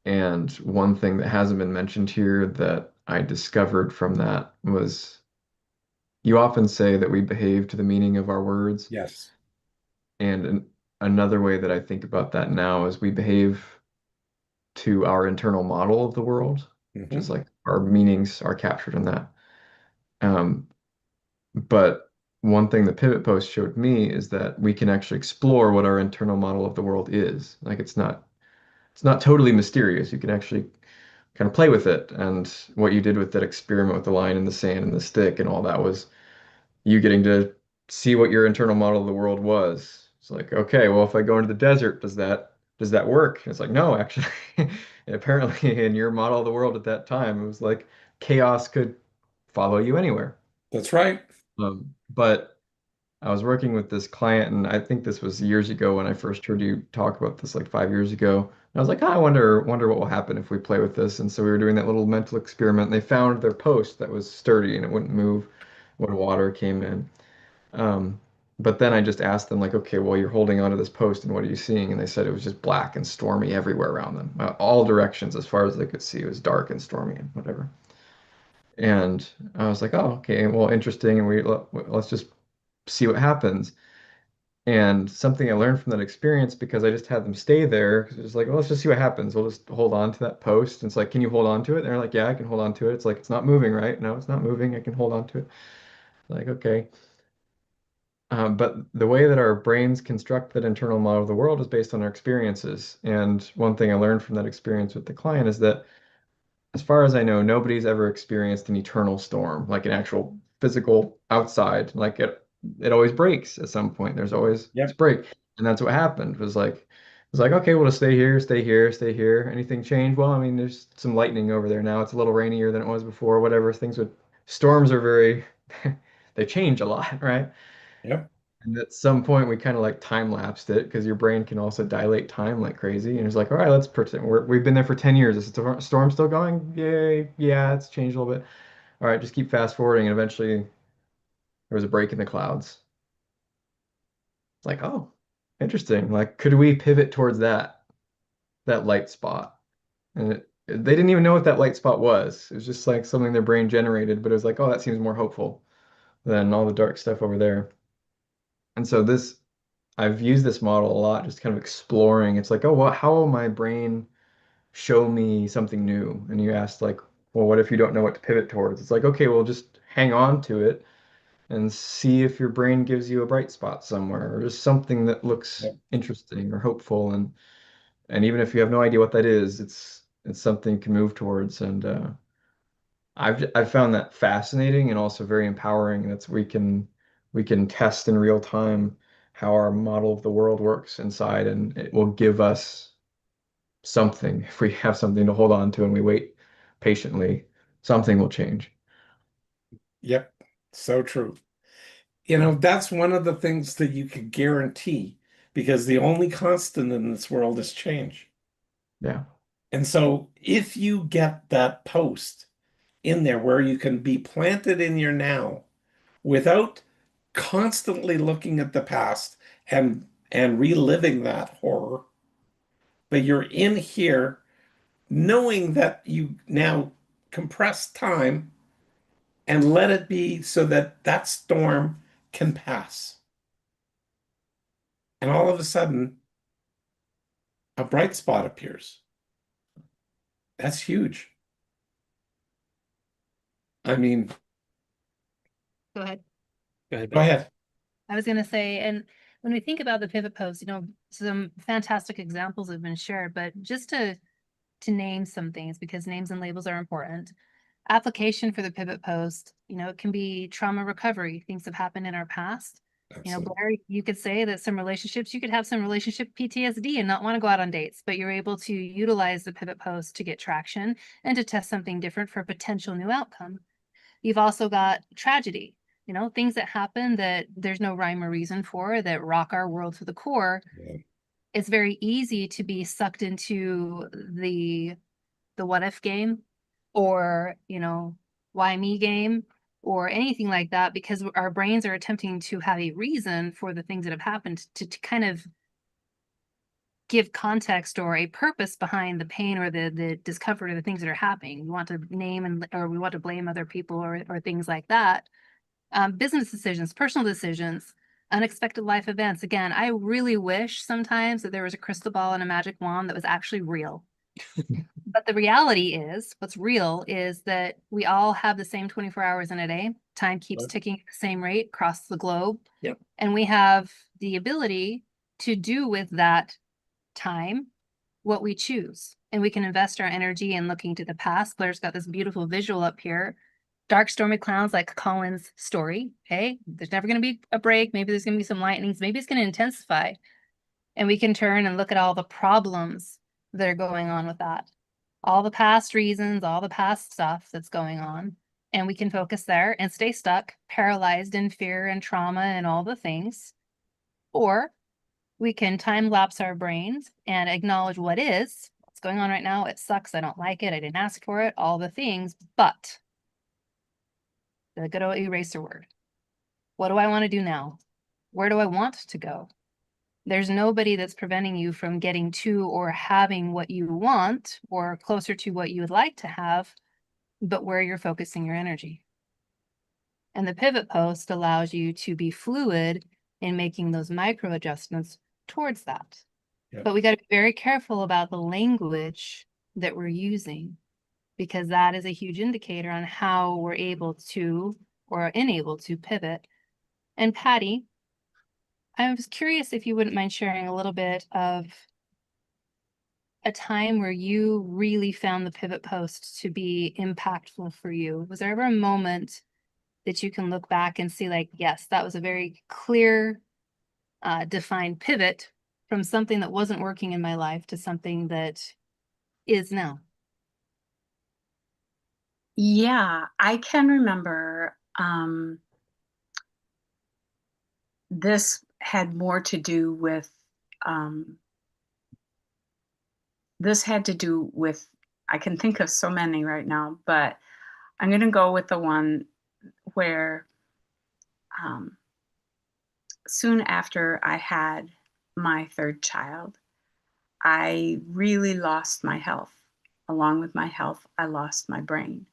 And one thing that hasn't been mentioned here that I discovered from that was you often say that we behave to the meaning of our words. Yes. And another way that I think about that now is we behave to our internal model of the world, which is Hmm. like our meanings are captured in that. Um, but one thing the pivot post showed me is that we can actually explore what our internal model of the world is. Like it's not totally mysterious. You can actually kind of play with it. And what you did with that experiment with the line in the sand and the stick and all that was you getting to see what your internal model of the world was. It's like, okay, well, if I go into the desert, does that work? It's like, no, actually, apparently in your model of the world at that time, it was like chaos could follow you anywhere. That's right. But I was working with this client, and I think this was years ago when I first heard you talk about this, like 5 years ago. And I was like, oh, I wonder what will happen if we play with this. And so we were doing that little mental experiment. And they found their post that was sturdy and it wouldn't move when water came in. Um, but then I just asked them, like, okay, well, you're holding onto this post, and what are you seeing? And they said it was just black and stormy everywhere around them, all directions as far as they could see. It was dark and stormy and whatever. And I was like, oh, okay, well, interesting. And let's just see what happens. And something I learned from that experience, because I just had them stay there, because it was like, well, let's just see what happens. We'll just hold on to that post. And it's like, can you hold on to it? And they're like, yeah, I can hold on to it. It's like, it's not moving, right? No, it's not moving. I can hold on to it. Like, okay. But the way that our brains construct that internal model of the world is based on our experiences. And one thing I learned from that experience with the client is that, as far as I know, nobody's ever experienced an eternal storm, like an actual physical outside. Like it always breaks at some point. There's always this Yep. break. And that's what happened. It was like, okay, we'll just stay here, stay here, stay here. Anything change? Well, I mean, there's some lightning over there now. It's a little rainier than it was before, whatever. Storms are very, they change a lot, right? Yep. And at some point, we kind of like time lapsed it because your brain can also dilate time like crazy. And it's like, all right, let's pretend we've been there for 10 years. Is the storm still going? Yay. Yeah, it's changed a little bit. All right, just keep fast forwarding. And eventually, there was a break in the clouds. It's like, oh, interesting. Like, could we pivot towards that light spot? And they didn't even know what that light spot was. It was just like something their brain generated, but it was like, oh, that seems more hopeful than all the dark stuff over there. And so I've used this model a lot, just kind of exploring. It's like, oh, well, how will my brain show me something new? And you asked, like, well, what if you don't know what to pivot towards? It's like, okay, well, just hang on to it and see if your brain gives you a bright spot somewhere or just something that looks Yep. interesting or hopeful. And even if you have no idea what that is, it's something you can move towards. And I've found that fascinating and also very empowering. That's we can test in real time how our model of the world works inside, and it will give us something. If we have something to hold on to and we wait patiently, something will change. Yep. So true. You know, that's one of the things that you can guarantee because the only constant in this world is change. Yeah. And so if you get that post in there where you can be planted in your now without constantly looking at the past and reliving that horror, but you're in here knowing that you now compress time and let it be so that that storm can pass. And all of a sudden, a bright spot appears. That's huge. I mean, Go ahead. Go ahead, go Beth. ahead. I was going to say, and when we think about the pivot post, some fantastic examples have been shared, but just to name some things because names and labels are important. application for the pivot post, it can be trauma recovery, things have happened in our past. Absolutely. Blair, you could say that some relationships, you could have some relationship PTSD and not want to go out on dates, but you're able to utilize the pivot post to get traction and to test something different for a potential new outcome. You've also got tragedy, things that happen that there's no rhyme or reason for, that rock our world to the core. Yeah. It's very easy to be sucked into the what if game, or why me game, or anything like that, because our brains are attempting to have a reason for the things that have happened to kind of give context or a purpose behind the pain or the discomfort of the things that are happening. We want to name or we want to blame other people or things like that. Business decisions, personal decisions, unexpected life events. Again, I really wish sometimes that there was a crystal ball and a magic wand that was actually real. But the reality is, what's real is that we all have the same 24 hours in a day. Time keeps Right. ticking at the same rate across the globe. Yep. And we have the ability to do with that time what we choose. And we can invest our energy in looking to the past. Blair's got this beautiful visual up here. Dark, stormy clouds, like Colin's story. Okay. There's never going to be a break. Maybe there's going to be some lightnings. Maybe it's going to intensify. And we can turn and look at all the problems that are going on with that. All the past reasons, all the past stuff that's going on. And we can focus there and stay stuck, paralyzed in fear and trauma and all the things. Or we can time lapse our brains and acknowledge what's going on right now. It sucks. I don't like it. I didn't ask for it, all the things, but the good old eraser word. What do I want to do now? Where do I want to go? There's nobody that's preventing you from getting to or having what you want or closer to what you would like to have, but where you're focusing your energy. And the pivot post allows you to be fluid in making those micro adjustments towards that. Yep. But we got to be very careful about the language that we're using, because that is a huge indicator on how we're able to or unable to pivot. And Patty, I was curious if you wouldn't mind sharing a little bit of a time where you really found the pivot post to be impactful for you. Was there ever a moment that you can look back and see, like, yes, that was a very clear, defined pivot from something that wasn't working in my life to something that is now? Yeah, I can remember this had more to do with I can think of so many right now, but I'm going to go with the one where soon after I had my third child, I really lost my health. Along with my health, I lost my brain.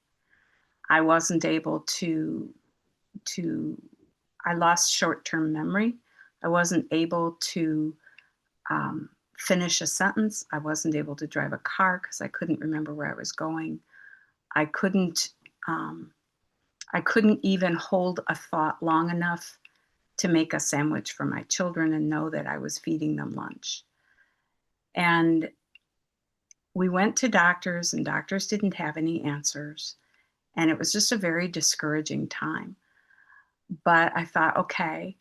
I wasn't able to I lost short-term memory. I wasn't able to finish a sentence. I wasn't able to drive a car because I couldn't remember where I was going. I couldn't even hold a thought long enough to make a sandwich for my children and know that I was feeding them lunch. And we went to doctors, and doctors didn't have any answers. And it was just a very discouraging time. But I thought, okay,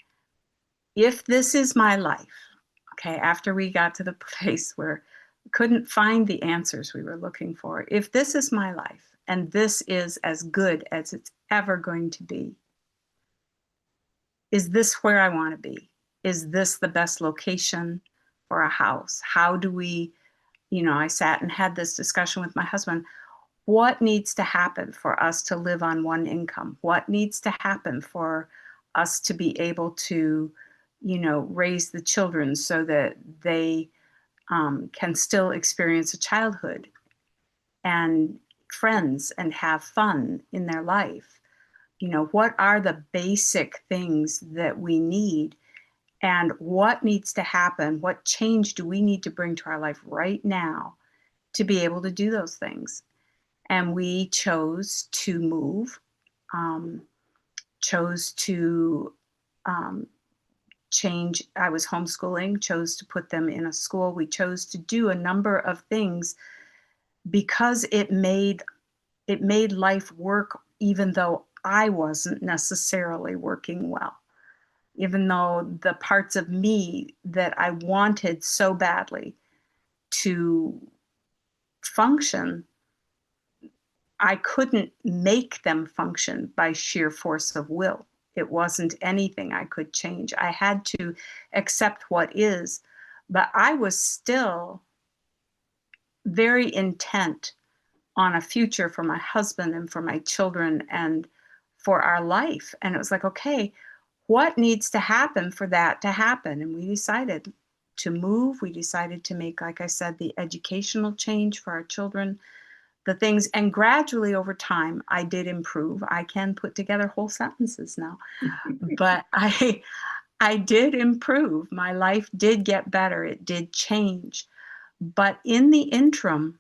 if this is my life, okay, after we got to the place where we couldn't find the answers we were looking for, if this is my life and this is as good as it's ever going to be, is this where I want to be? Is this the best location for a house? How do we, I sat and had this discussion with my husband. What needs to happen for us to live on one income? What needs to happen for us to be able to, raise the children so that they can still experience a childhood and friends and have fun in their life? What are the basic things that we need, and what needs to happen? What change do we need to bring to our life right now to be able to do those things? And we chose to move, chose to change. I was homeschooling, chose to put them in a school. We chose to do a number of things because it made it made life work even though I wasn't necessarily working well. Even though the parts of me that I wanted so badly to function, I couldn't make them function by sheer force of will. It wasn't anything I could change. I had to accept what is, but I was still very intent on a future for my husband and for my children and for our life. And it was like, okay, what needs to happen for that to happen? And we decided to move. We decided to make, like I said, the educational change for our children, the things, and gradually over time, I did improve. I can put together whole sentences now, but I did improve. My life did get better. It did change. But in the interim,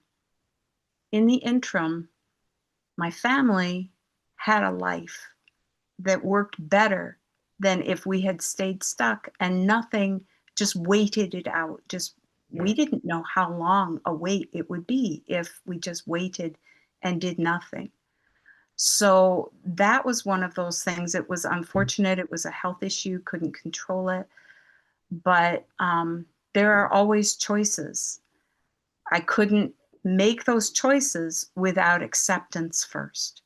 my family had a life that worked better than if we had stayed stuck and nothing, just waited it out. Just we didn't know how long a wait it would be if we just waited and did nothing. So that was one of those things. It was unfortunate. It was a health issue, couldn't control it. But there are always choices. I couldn't make those choices without acceptance first.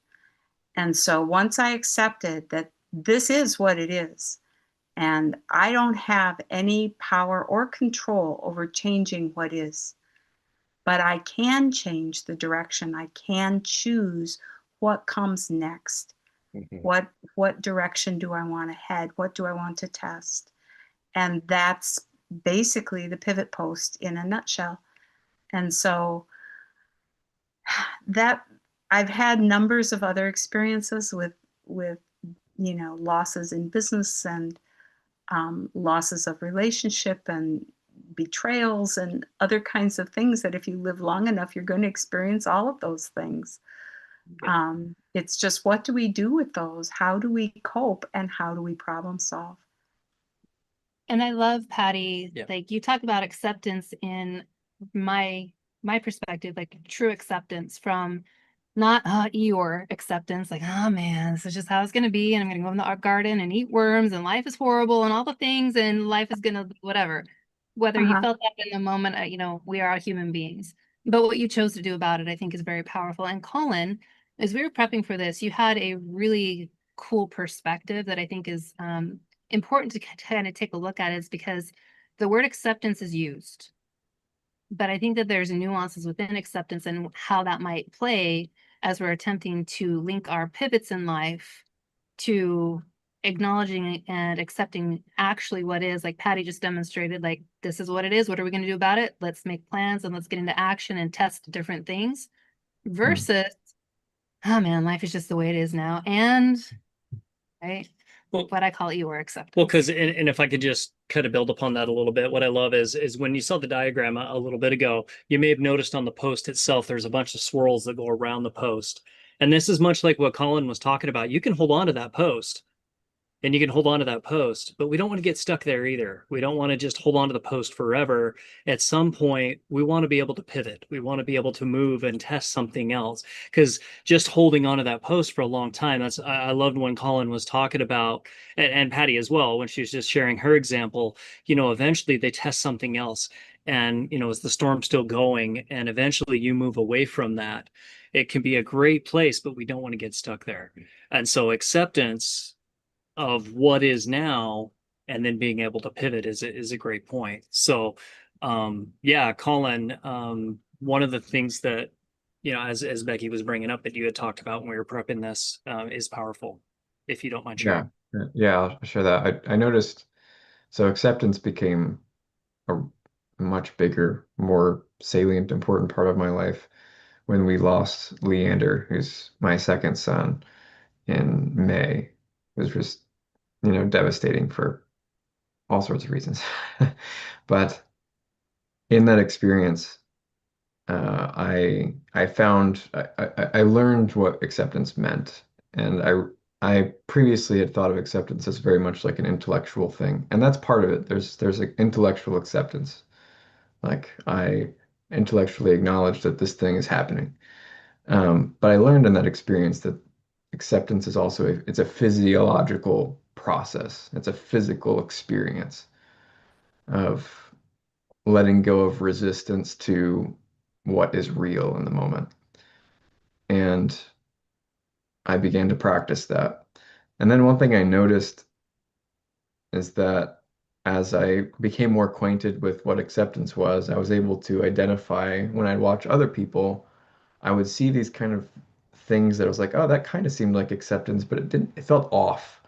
And so once I accepted that this is what it is, and I don't have any power or control over changing what is, but I can change the direction. I can choose what comes next. What direction do I want to head? What do I want to test? And that's basically the pivot post in a nutshell. And so that I've had numbers of other experiences with losses in business and losses of relationship and betrayals and other kinds of things that if you live long enough, you're going to experience all of those things. It's just, what do we do with those? How do we cope and how do we problem solve? And I love, Patty, Yeah. like you talk about acceptance in my perspective, like true acceptance from not Eeyore acceptance, like, oh man, this is just how it's gonna be, and I'm gonna go in the art garden and eat worms, and life is horrible, and all the things, and life is gonna whatever. Whether you Uh-huh. felt that in the moment, we are all human beings. But what you chose to do about it, I think, is very powerful. And Colin, as we were prepping for this, you had a really cool perspective that I think is important to kind of take a look at, is because the word acceptance is used. But I think that there's nuances within acceptance and how that might play as we're attempting to link our pivots in life to acknowledging and accepting actually what is, like Patty just demonstrated, like, this is what it is. What are we going to do about it? Let's make plans and let's get into action and test different things versus, oh man, life is just the way it is now. And right. Well, What I call Eeyore acceptance. Well, because and if I could just kind of build upon that a little bit, what I love is when you saw the diagram a little bit ago, you may have noticed on the post itself, there's a bunch of swirls that go around the post. And this is much like what Colin was talking about. You can hold on to that post and you can hold on to that post, but we don't want to get stuck there either. We don't want to just hold on to the post forever. At some point, we want to be able to pivot. We want to be able to move and test something else, because just holding on to that post for a long time, I loved when Colin was talking about, and Patty as well, when she was just sharing her example, eventually they test something else. And, is the storm still going? And eventually you move away from that. It can be a great place, but we don't want to get stuck there. And so acceptance of what is now and then being able to pivot is a great point. So yeah, Colin, one of the things that as Becky was bringing up that you had talked about when we were prepping this is powerful, if you don't mind sharing. Yeah, I'll share that. I noticed, so acceptance became a much bigger, more salient, important part of my life when we lost Leander, who's my second son, in May. It was just, devastating for all sorts of reasons. But in that experience, I found I learned what acceptance meant, and I previously had thought of acceptance as very much like an intellectual thing, and that's part of it. There's an intellectual acceptance, like I intellectually acknowledge that this thing is happening. But I learned in that experience that acceptance is also it's a physiological process. It's a physical experience of letting go of resistance to what is real in the moment. And I began to practice that. And then one thing I noticed is that as I became more acquainted with what acceptance was, I was able to identify when I'd watch other people, I would see these kind of things that I was like, oh, that kind of seemed like acceptance, but it didn't, it felt off.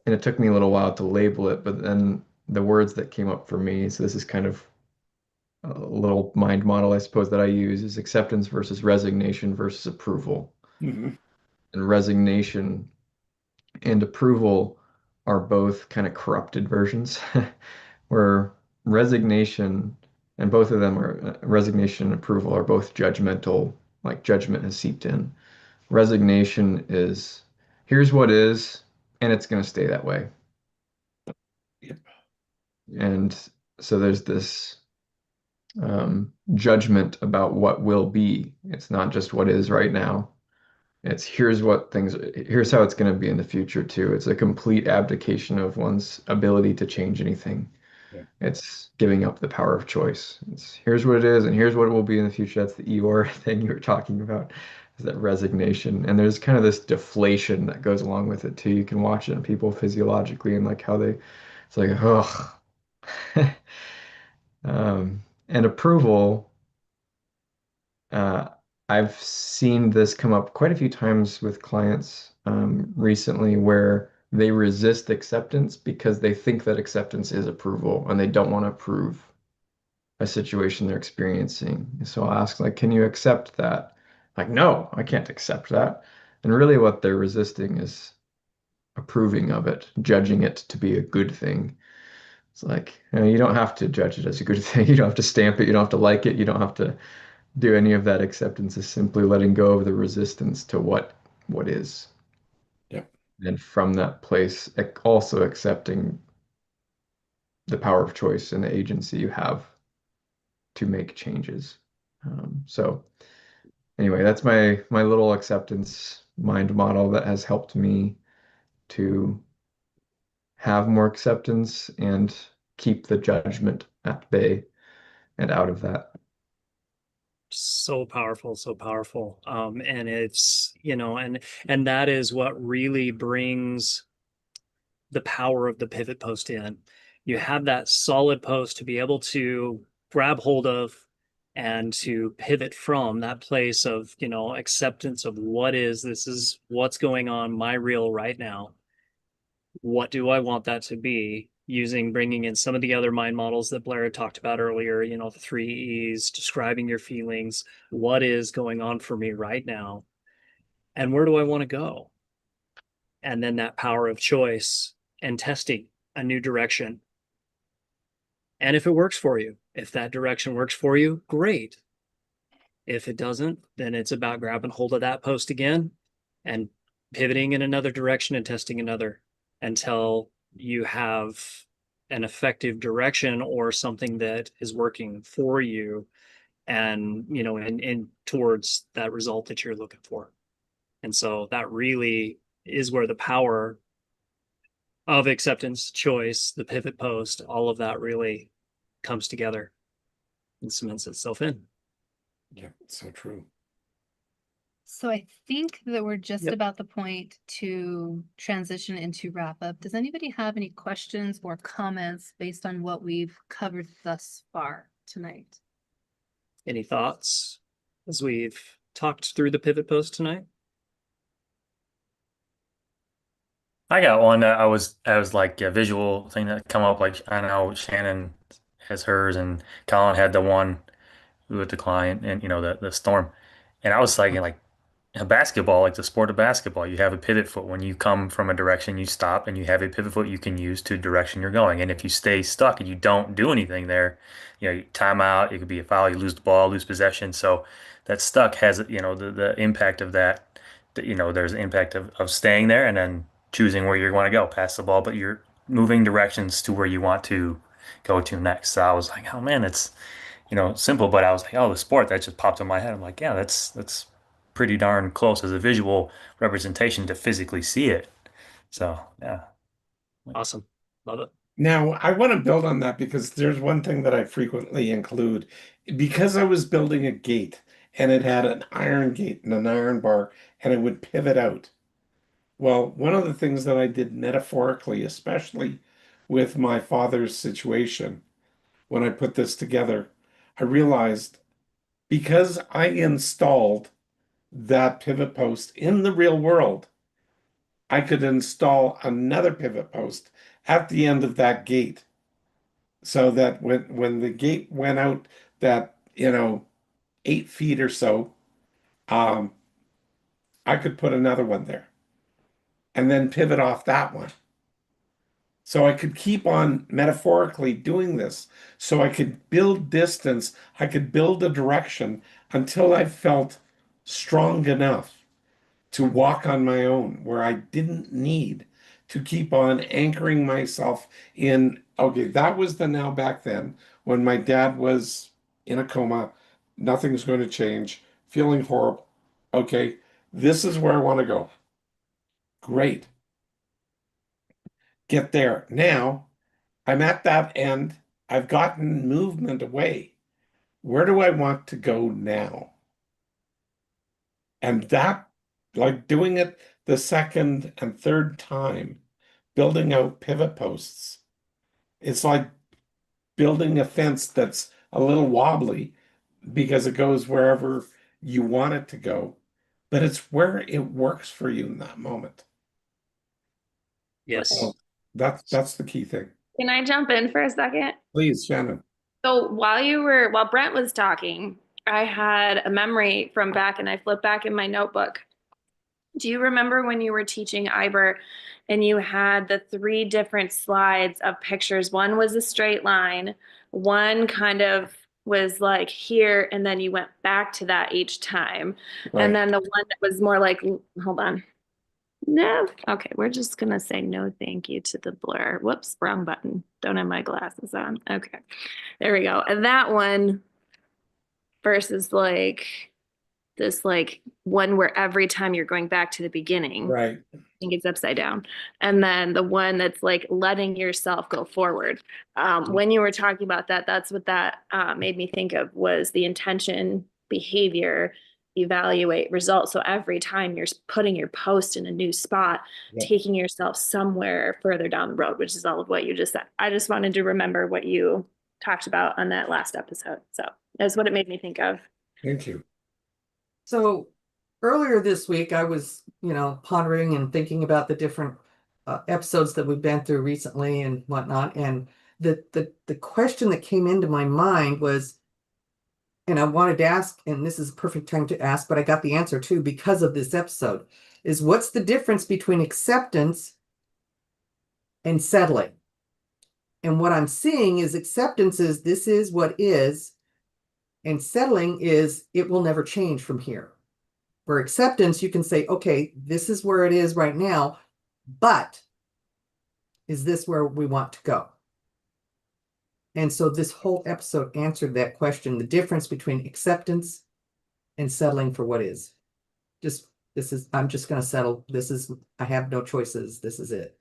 And it took me a little while to label it, but then the words that came up for me, so this is kind of a little mind model, I suppose, that I use is acceptance versus resignation versus approval. Mhm. And resignation and approval are both kind of corrupted versions, where resignation and both of them are resignation and approval are both judgmental, like judgment has seeped in. Resignation is here's what is, and it's going to stay that way. Yep. And so there's this judgment about what will be. It's not just what is right now. It's here's how it's going to be in the future too. It's a complete abdication of one's ability to change anything. Yeah. It's giving up the power of choice. It's here's what it is and here's what it will be in the future. That's the Eeyore thing you were talking about, is that resignation. And there's kind of this deflation that goes along with it too. You can watch it in people physiologically and like how it's like, ugh. And approval, uh, I've seen this come up quite a few times with clients recently where they resist acceptance because they think that acceptance is approval and they don't want to approve a situation they're experiencing. So I'll ask, like, can you accept that? Like, no, I can't accept that. And really what they're resisting is approving of it, judging it to be a good thing. It's like, you don't have to judge it as a good thing. You don't have to stamp it. You don't have to like it. You don't have to do any of that. Acceptance is simply letting go of the resistance to what is. Yep. And from that place, also accepting the power of choice and the agency you have to make changes. So anyway, that's my little acceptance mind model that has helped me to have more acceptance and keep the judgment at bay and out of that. So powerful, so powerful. And it's, and that is what really brings the power of the pivot post in. You have that solid post to be able to grab hold of and to pivot from that place of, acceptance of what is, this is what's going on, my real right now. What do I want that to be? Bringing in some of the other mind models that Blair had talked about earlier, the three E's, describing your feelings, what is going on for me right now, and where do I want to go? And then that power of choice and testing a new direction. And if it works for you, if that direction works for you, great. If it doesn't, then it's about grabbing hold of that post again and pivoting in another direction and testing another until you have an effective direction or something that is working for you and, and towards that result that you're looking for. And so that really is where the power of acceptance, choice, the pivot post, all of that really comes together and cements itself in. Yeah, so true. So I think that we're just Yep. about the point to transition into wrap up. Does anybody have any questions or comments based on what we've covered thus far tonight? Any thoughts as we've talked through the pivot post tonight? I got one that I was like a visual thing that come up. Like I know Shannon has hers, and Colin had the one with the client, and the storm. And I was thinking like a basketball, like the sport of basketball, you have a pivot foot. When you come from a direction, you stop, and you have a pivot foot you can use to direction you're going. And if you stay stuck and you don't do anything there, timeout, it could be a foul, you lose the ball, lose possession. So that stuck has, the impact of that, there's an impact of staying there and then choosing where you want to go, pass the ball, but you're moving directions to where you want to go to next. So I was like, oh man, it's, simple, but I was like, oh, the sport that just popped in my head. I'm like, yeah, that's pretty darn close as a visual representation to physically see it. So yeah. Awesome. Love it. Now, I want to build on that because there's one thing that I frequently include. Because I was building a gate and it had an iron gate and an iron bar and it would pivot out. Well, one of the things that I did metaphorically, especially with my father's situation, when I put this together, I realized because I installed that pivot post in the real world, I could install another pivot post at the end of that gate so that when the gate went out that, 8 feet or so, um, I could put another one there and then pivot off that one. So I could keep on metaphorically doing this. So I could build distance, I could build a direction until I felt strong enough to walk on my own, where I didn't need to keep on anchoring myself in. Okay, that was the now back then when my dad was in a coma, nothing's going to change, feeling horrible. Okay, this is where I want to go. Great. Get there. Now I'm at that end. I've gotten movement away. Where do I want to go now? And that, like doing it the second and third time, building out pivot posts, it's like building a fence that's a little wobbly because it goes wherever you want it to go, but it's where it works for you in that moment. Yes. So that's the key thing. Can I jump in for a second? Please, Shannon. So while Brent was talking, I had a memory from back and I flipped back in my notebook. Do you remember when you were teaching Iber and you had the 3 different slides of pictures? One was a straight line, one kind of was like here, and then you went back to that each time. Right. And then the one that was more like, hold on. No. Okay, we're just gonna say no thank you to the blur. Whoops, wrong button. Don't have my glasses on. Okay, there we go. And that one versus like this like one where every time you're going back to the beginning, Right. I think it's upside down. And then the one that's like letting yourself go forward. When you were talking about that, that's what that made me think of, was the intention, behavior, evaluate, result. So every time you're putting your post in a new spot, Yeah. taking yourself somewhere further down the road, which is all of what you just said. I just wanted to remember what you talked about on that last episode. So that's what it made me think of. Thank you. So earlier this week, I was, pondering and thinking about the different episodes that we've been through recently and whatnot. And the question that came into my mind was, and I wanted to ask, and this is a perfect time to ask, but I got the answer too because of this episode, is what's the difference between acceptance and settling? And what I'm seeing is acceptance is this is what is, and settling is it will never change from here. For acceptance, you can say, okay, this is where it is right now, but is this where we want to go? And so this whole episode answered that question, the difference between acceptance and settling for what is. I'm just going to settle. I have no choices. This is it.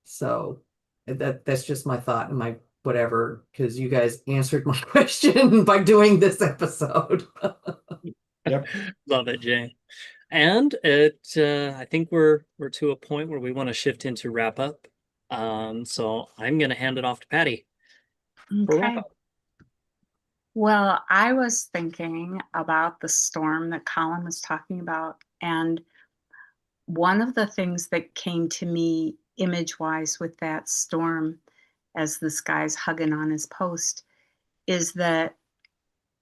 So that's just my thought and my whatever, because you guys answered my question by doing this episode. Yep. Love it, Jay. And I think we're to a point where we want to shift into wrap up. So I'm going to hand it off to Patty for wrap Okay. up. Well, I was thinking about the storm that Colin was talking about. And one of the things that came to me image-wise with that storm, as this guy's hugging on his post, is that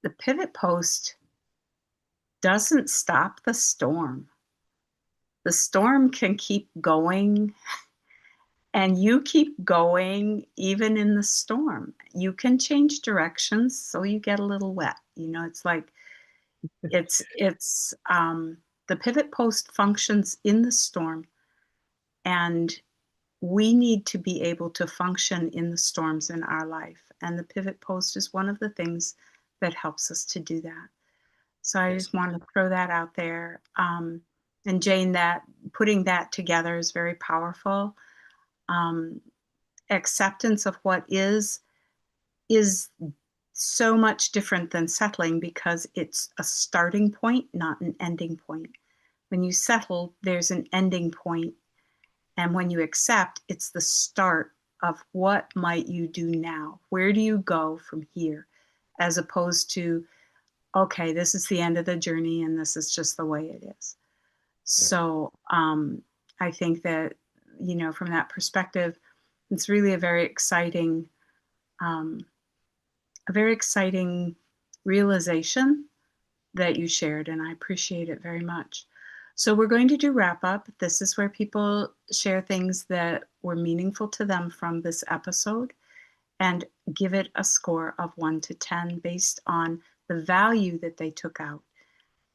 the pivot post doesn't stop the storm. The storm can keep going, and you keep going even in the storm. You can change directions so you get a little wet. It's like it's the pivot post functions in the storm, and we need to be able to function in the storms in our life. And the pivot post is one of the things that helps us to do that. So I just wanted to throw that out there. And Jane, that putting that together is very powerful. Acceptance of what is so much different than settling because it's a starting point, not an ending point. When you settle, there's an ending point. And when you accept, it's the start of what might you do now? Where do you go from here? As opposed to, okay, this is the end of the journey and this is just the way it is. So I think that, you know, from that perspective, it's really a very exciting realization that you shared, and I appreciate it very much. So we're going to do wrap up. This is where people share things that were meaningful to them from this episode and give it a score of 1 to 10 based on the value that they took out,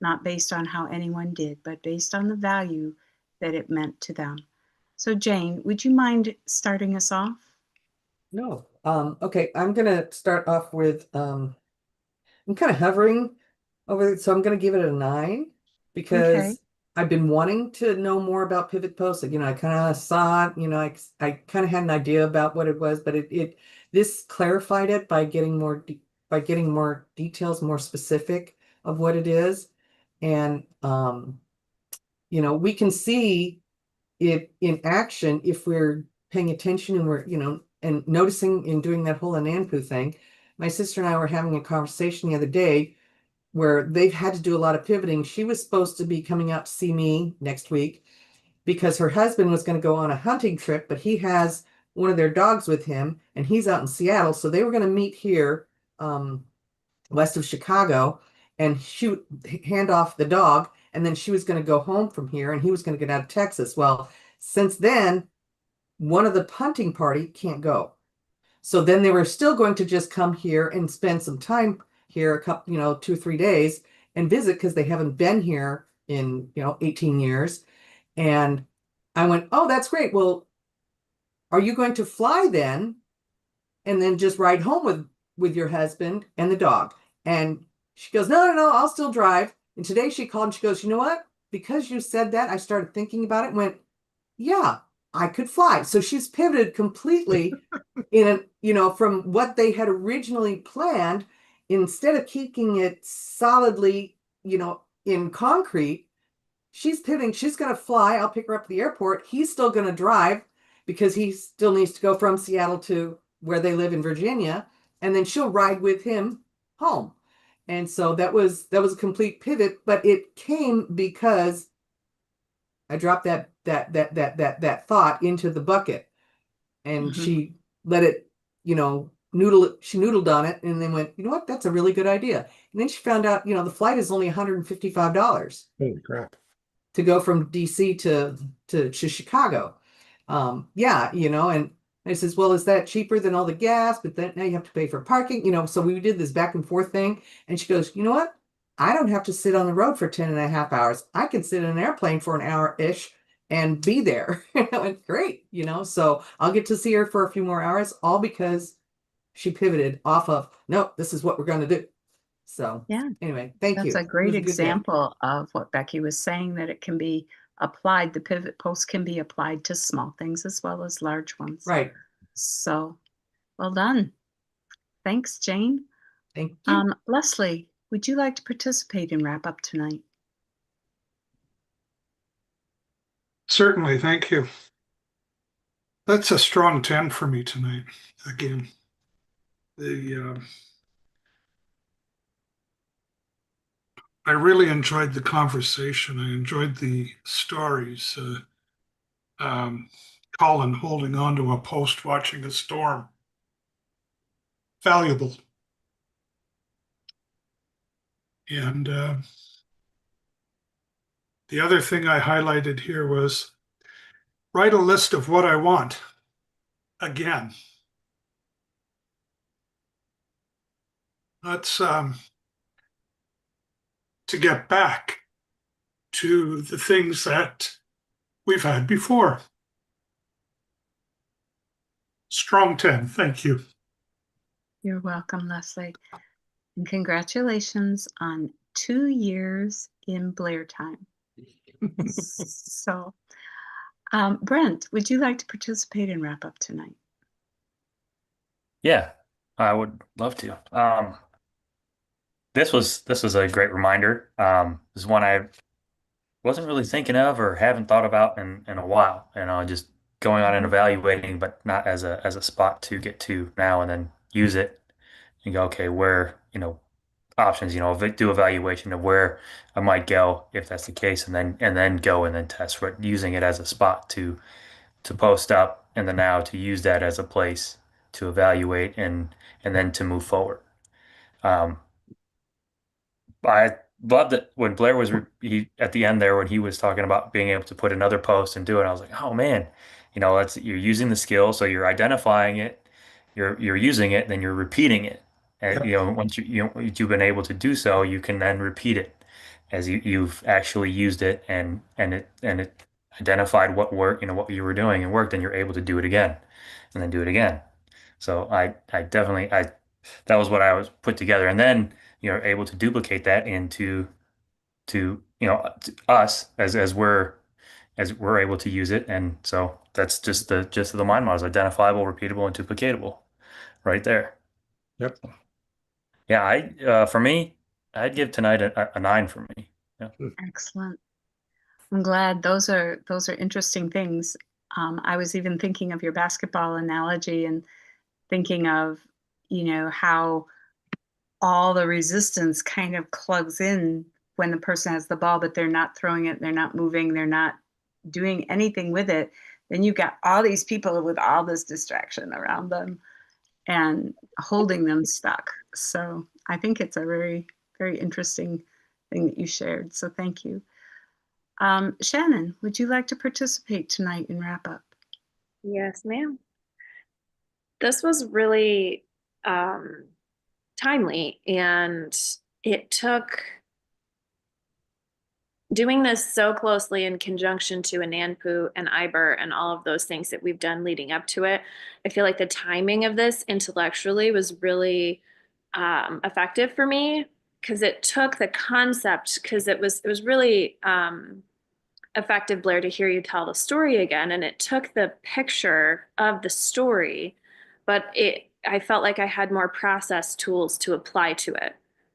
not based on how anyone did, but based on the value that it meant to them. So Jane, would you mind starting us off? No. Okay, I'm gonna start off with I'm kind of hovering over it, so I'm gonna give it a 9 Okay. because I've been wanting to know more about pivot posts. You know, I kind of saw it, you know, I kind of had an idea about what it was, but this clarified it by getting more details, more specific of what it is. And you know, we can see it in action if we're paying attention and we're, you know, and noticing and doing that whole Ananpu thing. My sister and I were having a conversation the other day where they've had to do a lot of pivoting. She was supposed to be coming out to see me next week because her husband was going to go on a hunting trip, but he has one of their dogs with him and he's out in Seattle. So they were going to meet here west of Chicago and she would hand off the dog and then she was going to go home from here and he was going to get out of Texas. Well, since then, one of the hunting party can't go. So then they were still going to just come here and spend some time here, a couple, you know, 2 or 3 days and visit because they haven't been here in, you know, 18 years. And I went, oh, that's great. Well, are you going to fly then? And then just ride home with your husband and the dog? And she goes, no, no, no, I'll still drive. And today she called and she goes, you know what? Because you said that, I started thinking about it and went, yeah, I could fly. So she's pivoted completely in a, you know, from what they had originally planned. Instead of keeping it solidly, you know, in concrete, she's pivoting. She's going to fly. I'll pick her up at the airport. He's still going to drive because he still needs to go from Seattle to where they live in Virginia, and then she'll ride with him home. And so that was a complete pivot, but it came because I dropped that thought into the bucket, and she let it, you know, she noodled on it and then went, you know what, that's a really good idea. And then she found out, you know, the flight is only $155 Holy crap. to go from DC to Chicago. Yeah, you know, and I says, well, is that cheaper than all the gas? But then now you have to pay for parking, you know. So we did this back and forth thing. And she goes, you know what? I don't have to sit on the road for 10 and a half hours. I can sit in an airplane for an hour-ish and be there. I went, great, you know. So I'll get to see her for a few more hours, all because she pivoted off of, nope, this is what we're going to do. So Yeah. anyway, thank you. That's a It great was a good day. example of what Becky was saying, that it can be applied, the pivot post can be applied to small things as well as large ones. Right. So well done. Thanks, Jane. Thank you. Leslie, would you like to participate in wrap up tonight? Certainly, thank you. That's a strong 10 for me tonight. Again, I really enjoyed the conversation. I enjoyed the stories. Colin holding on to a post watching a storm. Valuable. And the other thing I highlighted here was write a list of what I want. Again, let's to get back to the things that we've had before. Strong 10. Thank you. You're welcome, Leslie. And congratulations on 2 years in Blair time. So, Brent, would you like to participate and wrap up tonight? Yeah, I would love to. This was a great reminder. This is one I wasn't really thinking of or haven't thought about in a while. Just going on and evaluating, but not as a spot to get to now and then use it and go, okay, where, options, do evaluation of where I might go if that's the case, and then go and then test for it, using it as a spot to post up in the now, to use that as a place to evaluate and then to move forward. Um, I loved it when Blair was he at the end there when he was talking about being able to put another post and do it. I was like, oh man, that's you're using the skill, so you're identifying it, you're using it, then you're repeating it. And Yep. once you've been able to do so, you can then repeat it as you've actually used it and it identified what worked, what you were doing and worked, and you're able to do it again and then do it again. So I definitely that was what I was put together, and then able to duplicate that into to us as we're able to use it, and so that's just the gist of the mind models: identifiable, repeatable, and duplicatable, right there. Yep. Yeah, I for me, I'd give tonight a 9 for me. Yeah. Excellent. I'm glad those are interesting things. I was even thinking of your basketball analogy and thinking of, how all the resistance kind of plugs in when the person has the ball, but they're not throwing it, they're not moving, they're not doing anything with it. Then you've got all these people with all this distraction around them and holding them stuck. So I think it's a very, very interesting thing that you shared. So thank you. Shannon, would you like to participate tonight in wrap up? Yes, ma'am. This was really timely, and it took doing this so closely in conjunction to Ananpu and Iber and all of those things that we've done leading up to it. I feel like the timing of this intellectually was really effective for me, because it took the concept, because it was really effective, Blair, to hear you tell the story again, and it took the picture of the story, but I felt like I had more process tools to apply to it.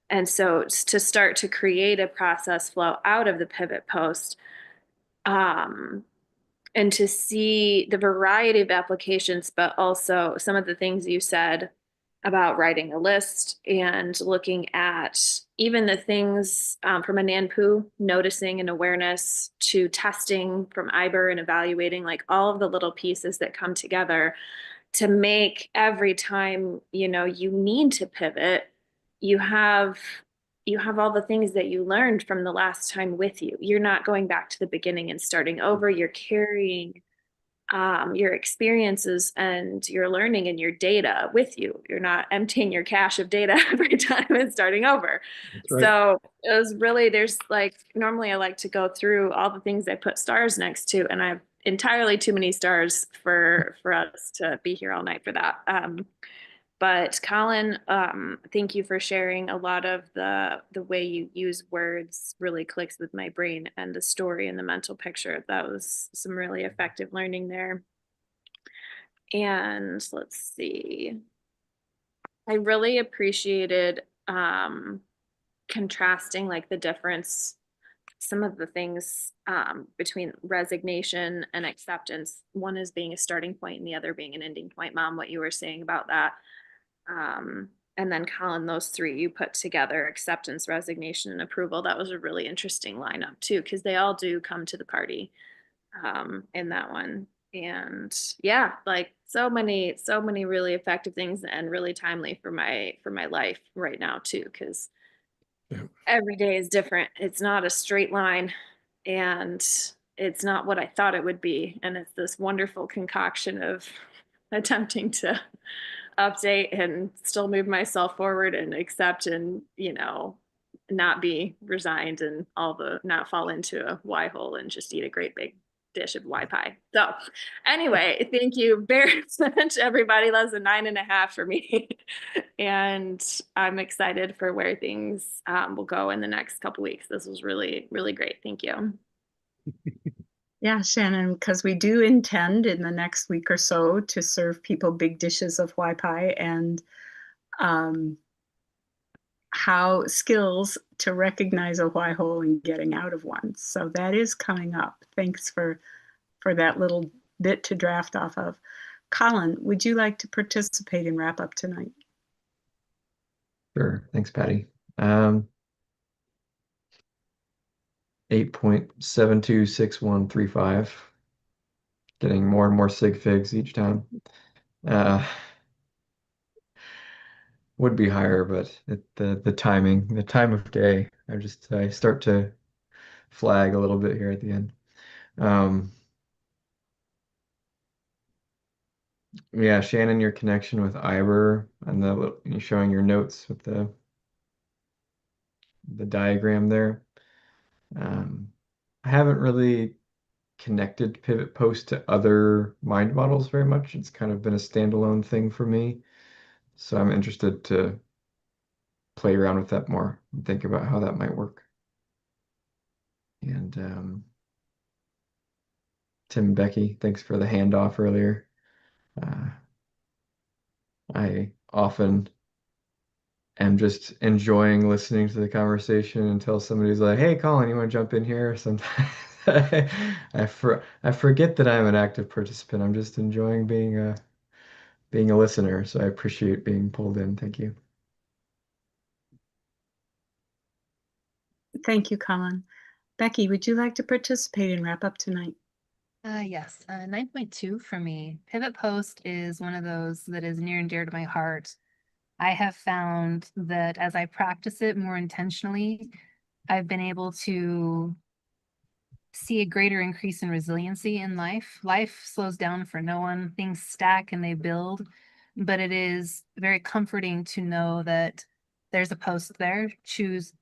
And so to start to create a process flow out of the pivot post, um, and to see the variety of applications, but also some of the things you said about writing a list and looking at even the things from a NANPU, noticing and awareness, to testing from IBER and evaluating, like all of the little pieces that come together to make every time, you need to pivot, you have all the things that you learned from the last time with you. You're not going back to the beginning and starting over. You're carrying your experiences and your learning and your data with you. You're not emptying your cache of data every time and starting over. That's right. So it was really, there's like, normally I like to go through all the things I put stars next to, and I have entirely too many stars for us to be here all night for that. But Colin, thank you for sharing. A lot of the way you use words really clicks with my brain, and the story and the mental picture. That was some really effective learning there. And let's see. I really appreciated contrasting like the difference, some of the things between resignation and acceptance. One is being a starting point and the other being an ending point. Mom, what you were saying about that. And then Colin, those three you put together: acceptance, resignation, and approval. That was a really interesting lineup too, because they all do come to the party in that one. And yeah, like so many really effective things, and really timely for my life right now too, because Yeah. every day is different. It's not a straight line, and it's not what I thought it would be. And it's this wonderful concoction of attempting to update and still move myself forward and accept, and not be resigned, and not fall into a why hole and just eat a great big dish of Wi-Fi. So anyway, thank you very much, everybody. That's a 9.5 for me. And I'm excited for where things will go in the next couple weeks. This was really, really great. Thank you. Yeah, Shannon, because we do intend in the next week or so to serve people big dishes of Wi-Fi and how skills to recognize a why hole and getting out of one. So that is coming up. Thanks for that little bit to draft off of. Colin, would you like to participate in wrap up tonight? Sure. Thanks, Patty. 8.726135. Getting more and more sig figs each time. Would be higher, but the timing, the time of day, I start to flag a little bit here at the end. Yeah, Shannon, your connection with Iber and you showing your notes with the diagram there. I haven't really connected Pivot Post to other mind models very much. It's kind of been a standalone thing for me. So I'm interested to play around with that more and think about how that might work. And Tim and Becky, thanks for the handoff earlier. I often am just enjoying listening to the conversation until somebody's like, "Hey, Colin, you want to jump in here?" Sometimes I forget that I'm an active participant. I'm just enjoying being a listener. So I appreciate being pulled in. Thank you. Thank you, Colin. Becky, would you like to participate in wrap up tonight? Yes, 9.2 for me. Pivot Post is one of those that is near and dear to my heart. I have found that as I practice it more intentionally, I've been able to see a greater increase in resiliency in life. Life slows down for no one. Things stack and they build, but it is very comforting to know that there's a post there. There's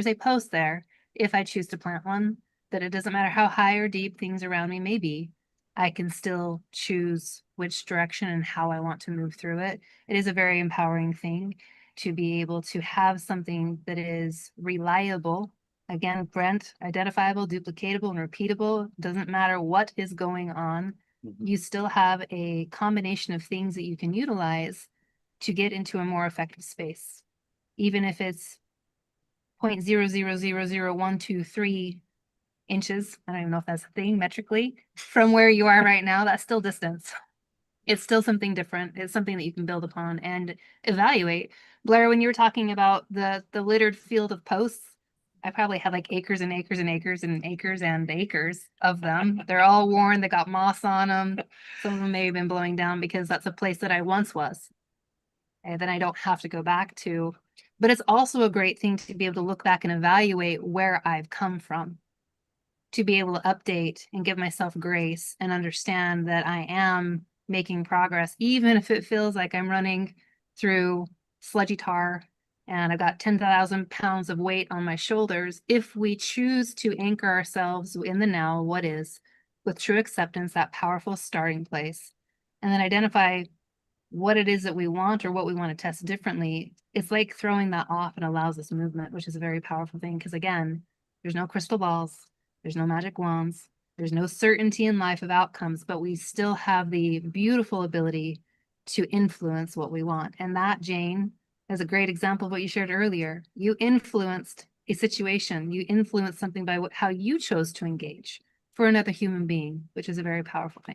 a post there if I choose to plant one, that it doesn't matter how high or deep things around me may be, I can still choose which direction and how I want to move through it. It is a very empowering thing to be able to have something that is reliable. Again, Brent, identifiable, duplicatable, and repeatable. Doesn't matter what is going on. You still have a combination of things that you can utilize to get into a more effective space. Even if it's 0.00000123 inches, I don't even know if that's a thing metrically, from where you are right now, that's still distance. It's still something different. It's something that you can build upon and evaluate. Blair, when you were talking about the littered field of posts, I probably had like acres and acres and acres and acres and acres of them. They're all worn, they got moss on them. Some of them may have been blowing down because that's a place that I once was. And then I don't have to go back to. But it's also a great thing to be able to look back and evaluate where I've come from, to be able to update and give myself grace and understand that I am making progress, even if it feels like I'm running through sludgy tar and I've got 10,000 pounds of weight on my shoulders. If we choose to anchor ourselves in the now, what is, with true acceptance, that powerful starting place, and then identify what it is that we want or what we want to test differently, it's like throwing that off and allows this movement, which is a very powerful thing. Because again, there's no crystal balls, there's no magic wands, there's no certainty in life of outcomes, but we still have the beautiful ability to influence what we want. And that, Jane, is a great example of what you shared earlier. You influenced a situation, you influenced something by how you chose to engage for another human being, which is a very powerful thing.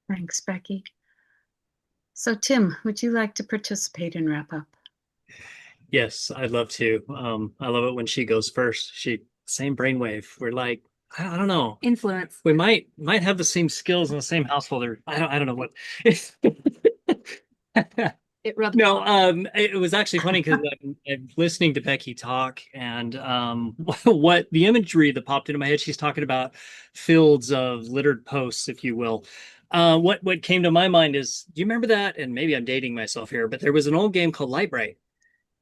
Thanks, Becky. So Tim, would you like to participate in wrap up? Yes, I'd love to. I love it when she goes first. Same brainwave. We're like, I don't know. Influence. We might have the same skills in the same household, or I don't know what. It rubbed No, off. it was actually funny because I'm listening to Becky talk, and what the imagery that popped into my head, she's talking about fields of littered posts, if you will. What came to my mind is, do you remember that? And maybe I'm dating myself here, but there was an old game called Light Bright.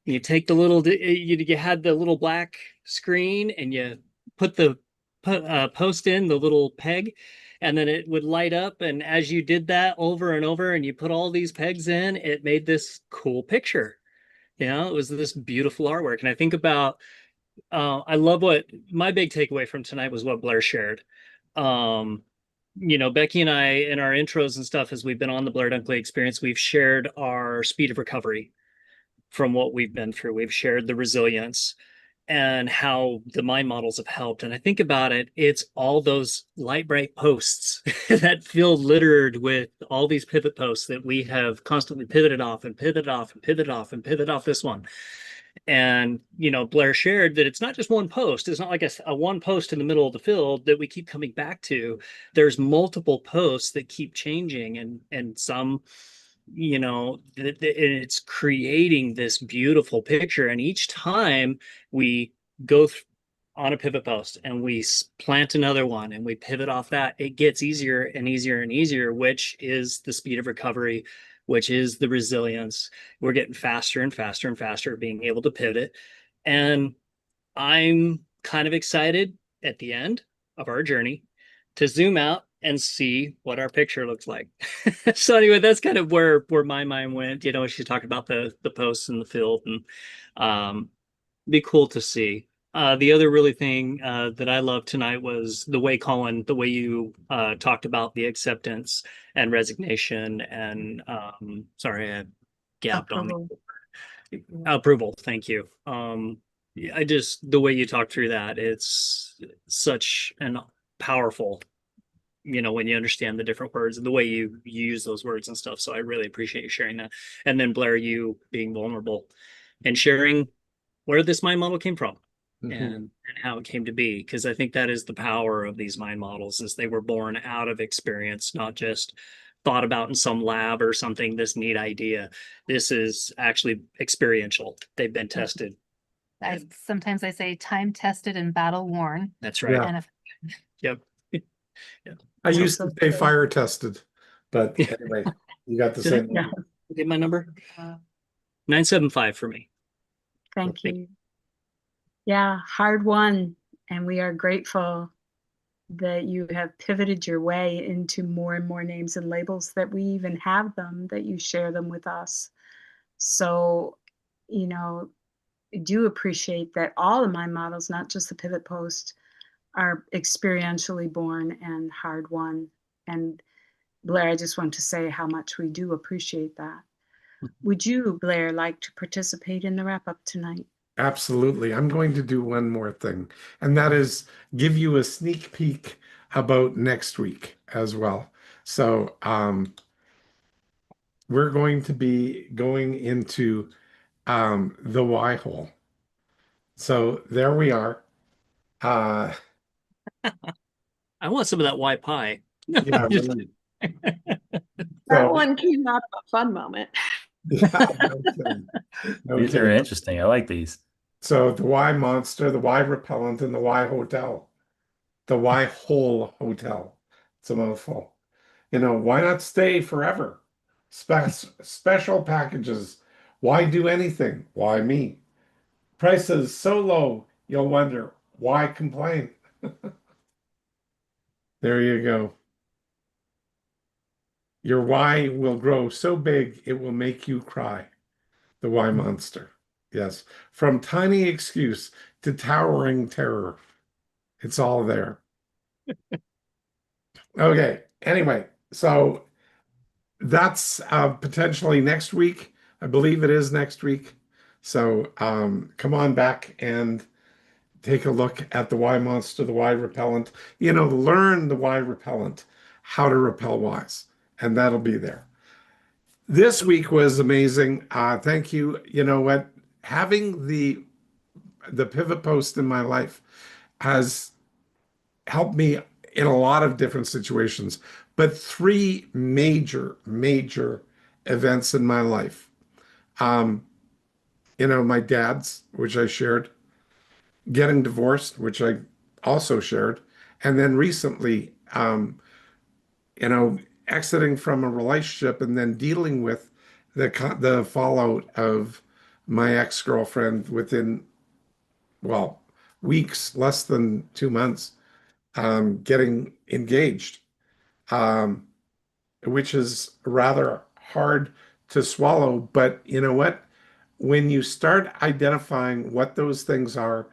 You take the little, you had the little black screen, and you put the post in the little peg, and then it would light up. And as you did that over and over, and you put all these pegs in, it made this cool picture. It was this beautiful artwork. And I think about, I love what my big takeaway from tonight was what Blair shared. Um, Becky and I, in our intros and stuff, as we've been on the Blair Dunkley experience, we've shared our speed of recovery from what we've been through. We've shared the resilience and how the mind models have helped. And I think about it, it's all those light bright posts that feel littered with all these pivot posts that we have constantly pivoted off and pivoted off and pivoted off and pivoted off this one. And, Blair shared that it's not just one post. It's not like a one post in the middle of the field that we keep coming back to. There's multiple posts that keep changing, and some, it's creating this beautiful picture. And each time we go on a pivot post and we plant another one and we pivot off that, it gets easier and easier and easier, which is the speed of recovery, which is the resilience. We're getting faster and faster and faster at being able to pivot. And I'm kind of excited at the end of our journey to zoom out and see what our picture looks like. So anyway, that's kind of where my mind went. She's talking about the posts in the field, and be cool to see. The other really thing that I loved tonight was the way, Colin, the way you talked about the acceptance and resignation and sorry, I gapped on Approval. the approval. Thank you. I just, the way you talk through that, it's such an powerful, when you understand the different words and the way you use those words and stuff. So I really appreciate you sharing that. And then Blair, you being vulnerable and sharing where this mind model came from. And how it came to be, because I think that is the power of these mind models, is they were born out of experience, not just thought about in some lab or something, this neat idea. This is actually experiential. They've been tested. Sometimes I say time tested and battle worn. That's right. Yeah. And Yep. Yeah. I used to say fire tested, but anyway, you got the same. Yeah. Get my number? 975 for me. Thank you. Yeah, hard won. And we are grateful that you have pivoted your way into more and more names and labels, that we even have them, that you share them with us. So, I do appreciate that all of my models, not just the pivot post, are experientially born and hard won. And Blair, I just want to say how much we do appreciate that. Would you, Blair, like to participate in the wrap up tonight? Absolutely. I'm going to do one more thing, and that is give you a sneak peek about next week as well. So we're going to be going into the why hole. So there we are. I want some of that why pie. Yeah, Just- really. That one came out of a fun moment. Yeah, no kidding. No These are kidding. interesting. I like these. So the Y monster, the Y repellent, and the Y hotel. The Y hole hotel. It's a mouthful. Why not stay forever? Special packages. Why do anything? Why me? Prices so low, you'll wonder, why complain? There you go. Your why will grow so big it will make you cry. The Y monster. Yes. From tiny excuse to towering terror. It's all there. Okay. Anyway, so that's potentially next week. I believe it is next week. So come on back and take a look at the Y monster, the Y repellent. Learn the Y repellent, how to repel Ys, and that'll be there. This week was amazing. Thank you. You know what? Having the pivot post in my life has helped me in a lot of different situations, but three major, major events in my life. My dad's, which I shared, getting divorced, which I also shared, and then recently, exiting from a relationship and then dealing with the fallout of my ex-girlfriend within, well, weeks, less than 2 months. getting engaged, um, which is rather hard to swallow. But you know what? When you start identifying what those things are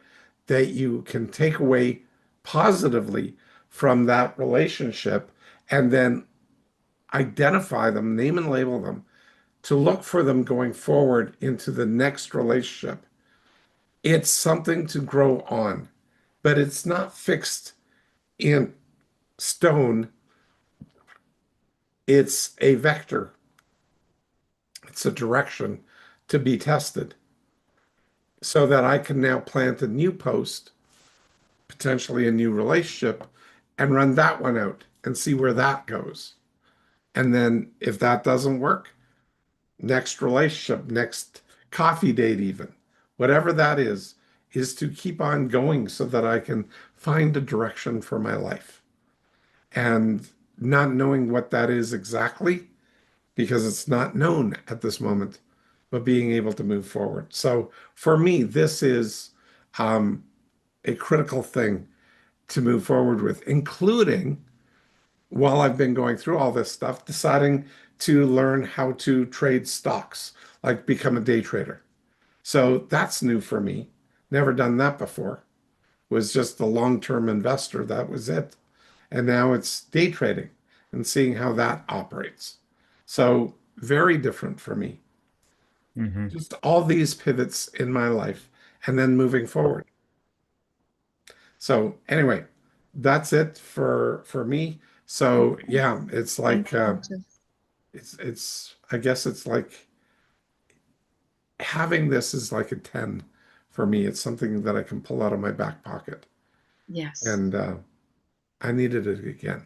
that you can take away positively from that relationship, and then identify them, name and label them, to look for them going forward into the next relationship, it's something to grow on, but it's not fixed in stone. It's a vector, it's a direction to be tested so that I can now plant a new post, potentially a new relationship, and run that one out and see where that goes. And then if that doesn't work, next relationship, next coffee date, even whatever that is to keep on going so that I can find a direction for my life. And not knowing what that is exactly, because it's not known at this moment, but being able to move forward. So for me, this is a critical thing to move forward with, including while I've been going through all this stuff, deciding to learn how to trade stocks, like become a day trader. So that's new for me. Never done that before. Was just a long-term investor. That was it. And now it's day trading and seeing how that operates. So very different for me. Hmm. Just all these pivots in my life and then moving forward. So anyway, that's it for me. So yeah, it's Thank like you, coaches. it's I guess it's like having this is like a 10 for me. It's something that I can pull out of my back pocket. Yes. And I needed it again.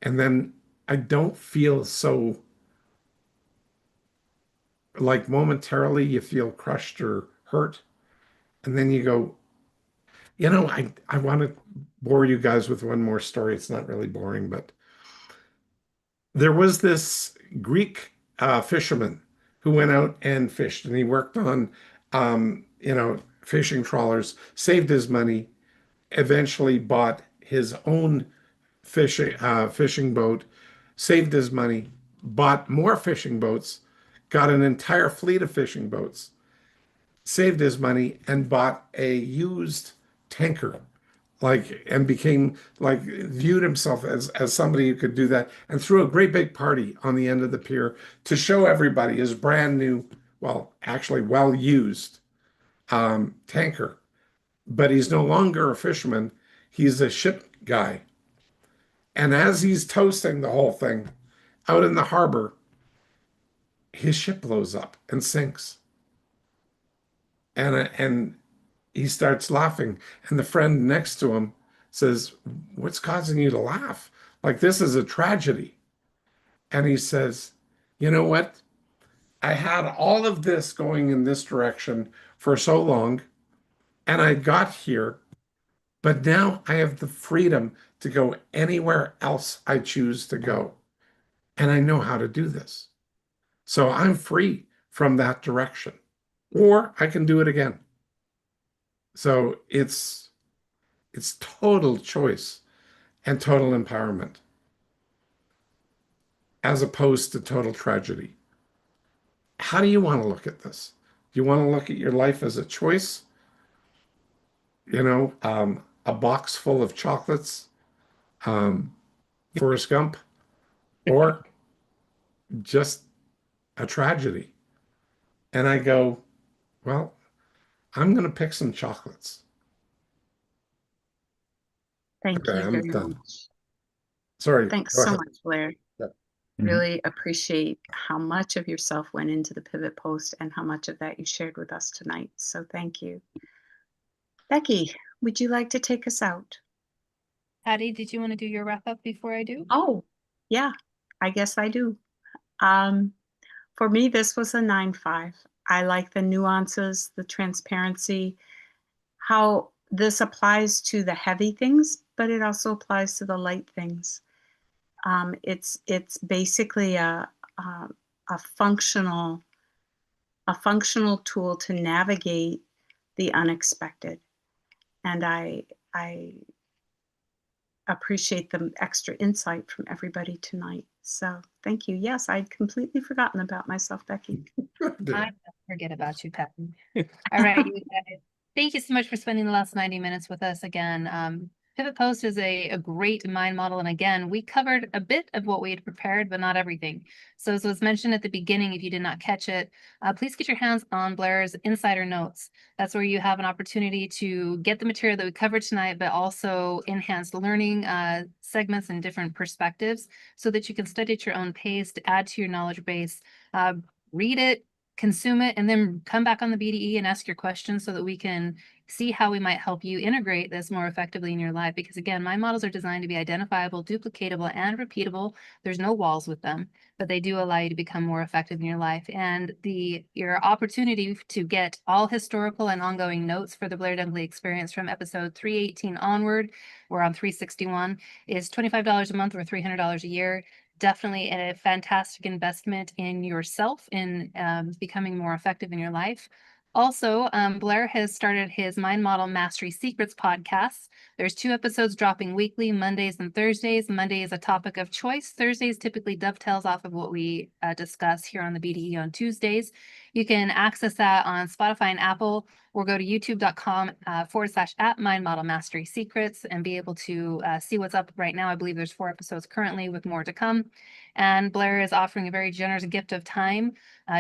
And then I don't feel so like momentarily you feel crushed or hurt. And then you go, I want to bore you guys with one more story. It's not really boring, but there was this Greek fisherman who went out and fished, and he worked on, fishing trawlers, saved his money, eventually bought his own fishing boat, saved his money, bought more fishing boats, got an entire fleet of fishing boats, saved his money, and bought a used tanker, like, and became like viewed himself as somebody who could do that, and threw a great big party on the end of the pier to show everybody his brand new, well, actually well used tanker. But he's no longer a fisherman; he's a ship guy. And as he's toasting the whole thing out in the harbor, his ship blows up and sinks. And he starts laughing. And the friend next to him says, "What's causing you to laugh? Like, this is a tragedy." And he says, "You know what? I had all of this going in this direction for so long, and I got here, but now I have the freedom to go anywhere else I choose to go. And I know how to do this. So I'm free from that direction, or I can do it again." So it's total choice and total empowerment as opposed to total tragedy. How do you want to look at this? Do you want to look at your life as a choice? A box full of chocolates, um, Forrest Gump, or just a tragedy? And I go, well, I'm going to pick some chocolates. Thank Okay, you I'm very done. much. Sorry, Thanks go so ahead. much, Blair. Yep. Really appreciate how much of yourself went into the pivot post and how much of that you shared with us tonight. So thank you. Becky, would you like to take us out? Patty, did you want to do your wrap up before I do? Oh, yeah, I guess I do. Um, for me, this was a 9-5. I like the nuances, the transparency, how this applies to the heavy things, but it also applies to the light things. It's basically a functional tool to navigate the unexpected. And I appreciate the extra insight from everybody tonight. So thank you. Yes, I'd completely forgotten about myself, Becky. I don't forget about you, Patty. All right, you guys. Thank you so much for spending the last 90 minutes with us again. Pivot Post is a great mind model. And again, we covered a bit of what we had prepared, but not everything. So as was mentioned at the beginning, if you did not catch it, please get your hands on Blair's Insider Notes. That's where you have an opportunity to get the material that we covered tonight, but also enhanced learning segments and different perspectives so that you can study at your own pace to add to your knowledge base. Read it, consume it, and then come back on the BDE and ask your questions so that we can see how we might help you integrate this more effectively in your life. Because again, my models are designed to be identifiable, duplicatable, and repeatable. There's no walls with them, but they do allow you to become more effective in your life. And your opportunity to get all historical and ongoing notes for the Blair Dunkley experience from episode 318 onward, we're on 361, is $25 a month or $300 a year. Definitely a fantastic investment in yourself, in becoming more effective in your life. Also, Blair has started his Mind Model Mastery Secrets podcast. There's 2 episodes dropping weekly, Mondays and Thursdays. Monday is a topic of choice. Thursdays typically dovetails off of what we discuss here on the BDE on Tuesdays. You can access that on Spotify and Apple, or go to youtube.com/@ Mind Model Mastery Secrets and be able to see what's up right now. I believe there's 4 episodes currently with more to come. And Blair is offering a very generous gift of time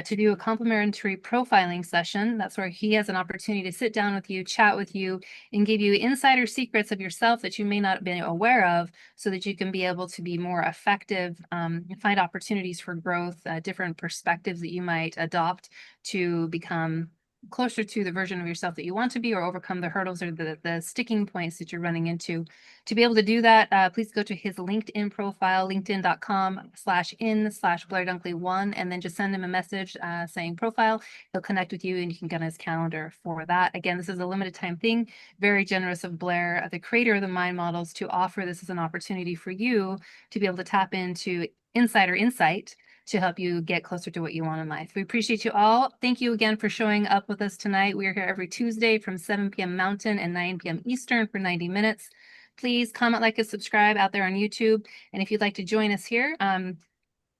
to do a complimentary profiling session. That's where he has an opportunity to sit down with you, chat with you, and give you insider secrets of yourself that you may not have been aware of so that you can be able to be more effective, find opportunities for growth, different perspectives that you might adopt to become closer to the version of yourself that you want to be, or overcome the hurdles or the sticking points that you're running into. To be able to do that, please go to his LinkedIn profile, linkedin.com/in/Blair Dunkley 1, and then just send him a message saying profile. He'll connect with you and you can get on his calendar for that. Again, this is a limited time thing. Very generous of Blair, the creator of the mind models, to offer this as an opportunity for you to be able to tap into insider insight to help you get closer to what you want in life. We appreciate you all. Thank you again for showing up with us tonight. We are here every Tuesday from 7 p.m. Mountain and 9 p.m. Eastern for 90 minutes. Please comment, like, and subscribe out there on YouTube. And if you'd like to join us here,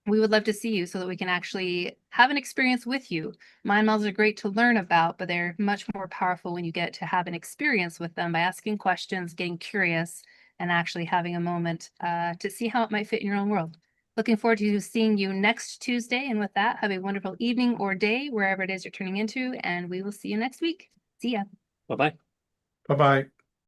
we would love to see you so that we can actually have an experience with you. Mind models are great to learn about, but they're much more powerful when you get to have an experience with them by asking questions, getting curious, and actually having a moment to see how it might fit in your own world. Looking forward to seeing you next Tuesday. And with that, have a wonderful evening or day, wherever it is you're tuning into, and we will see you next week. See ya. Bye-bye. Bye-bye.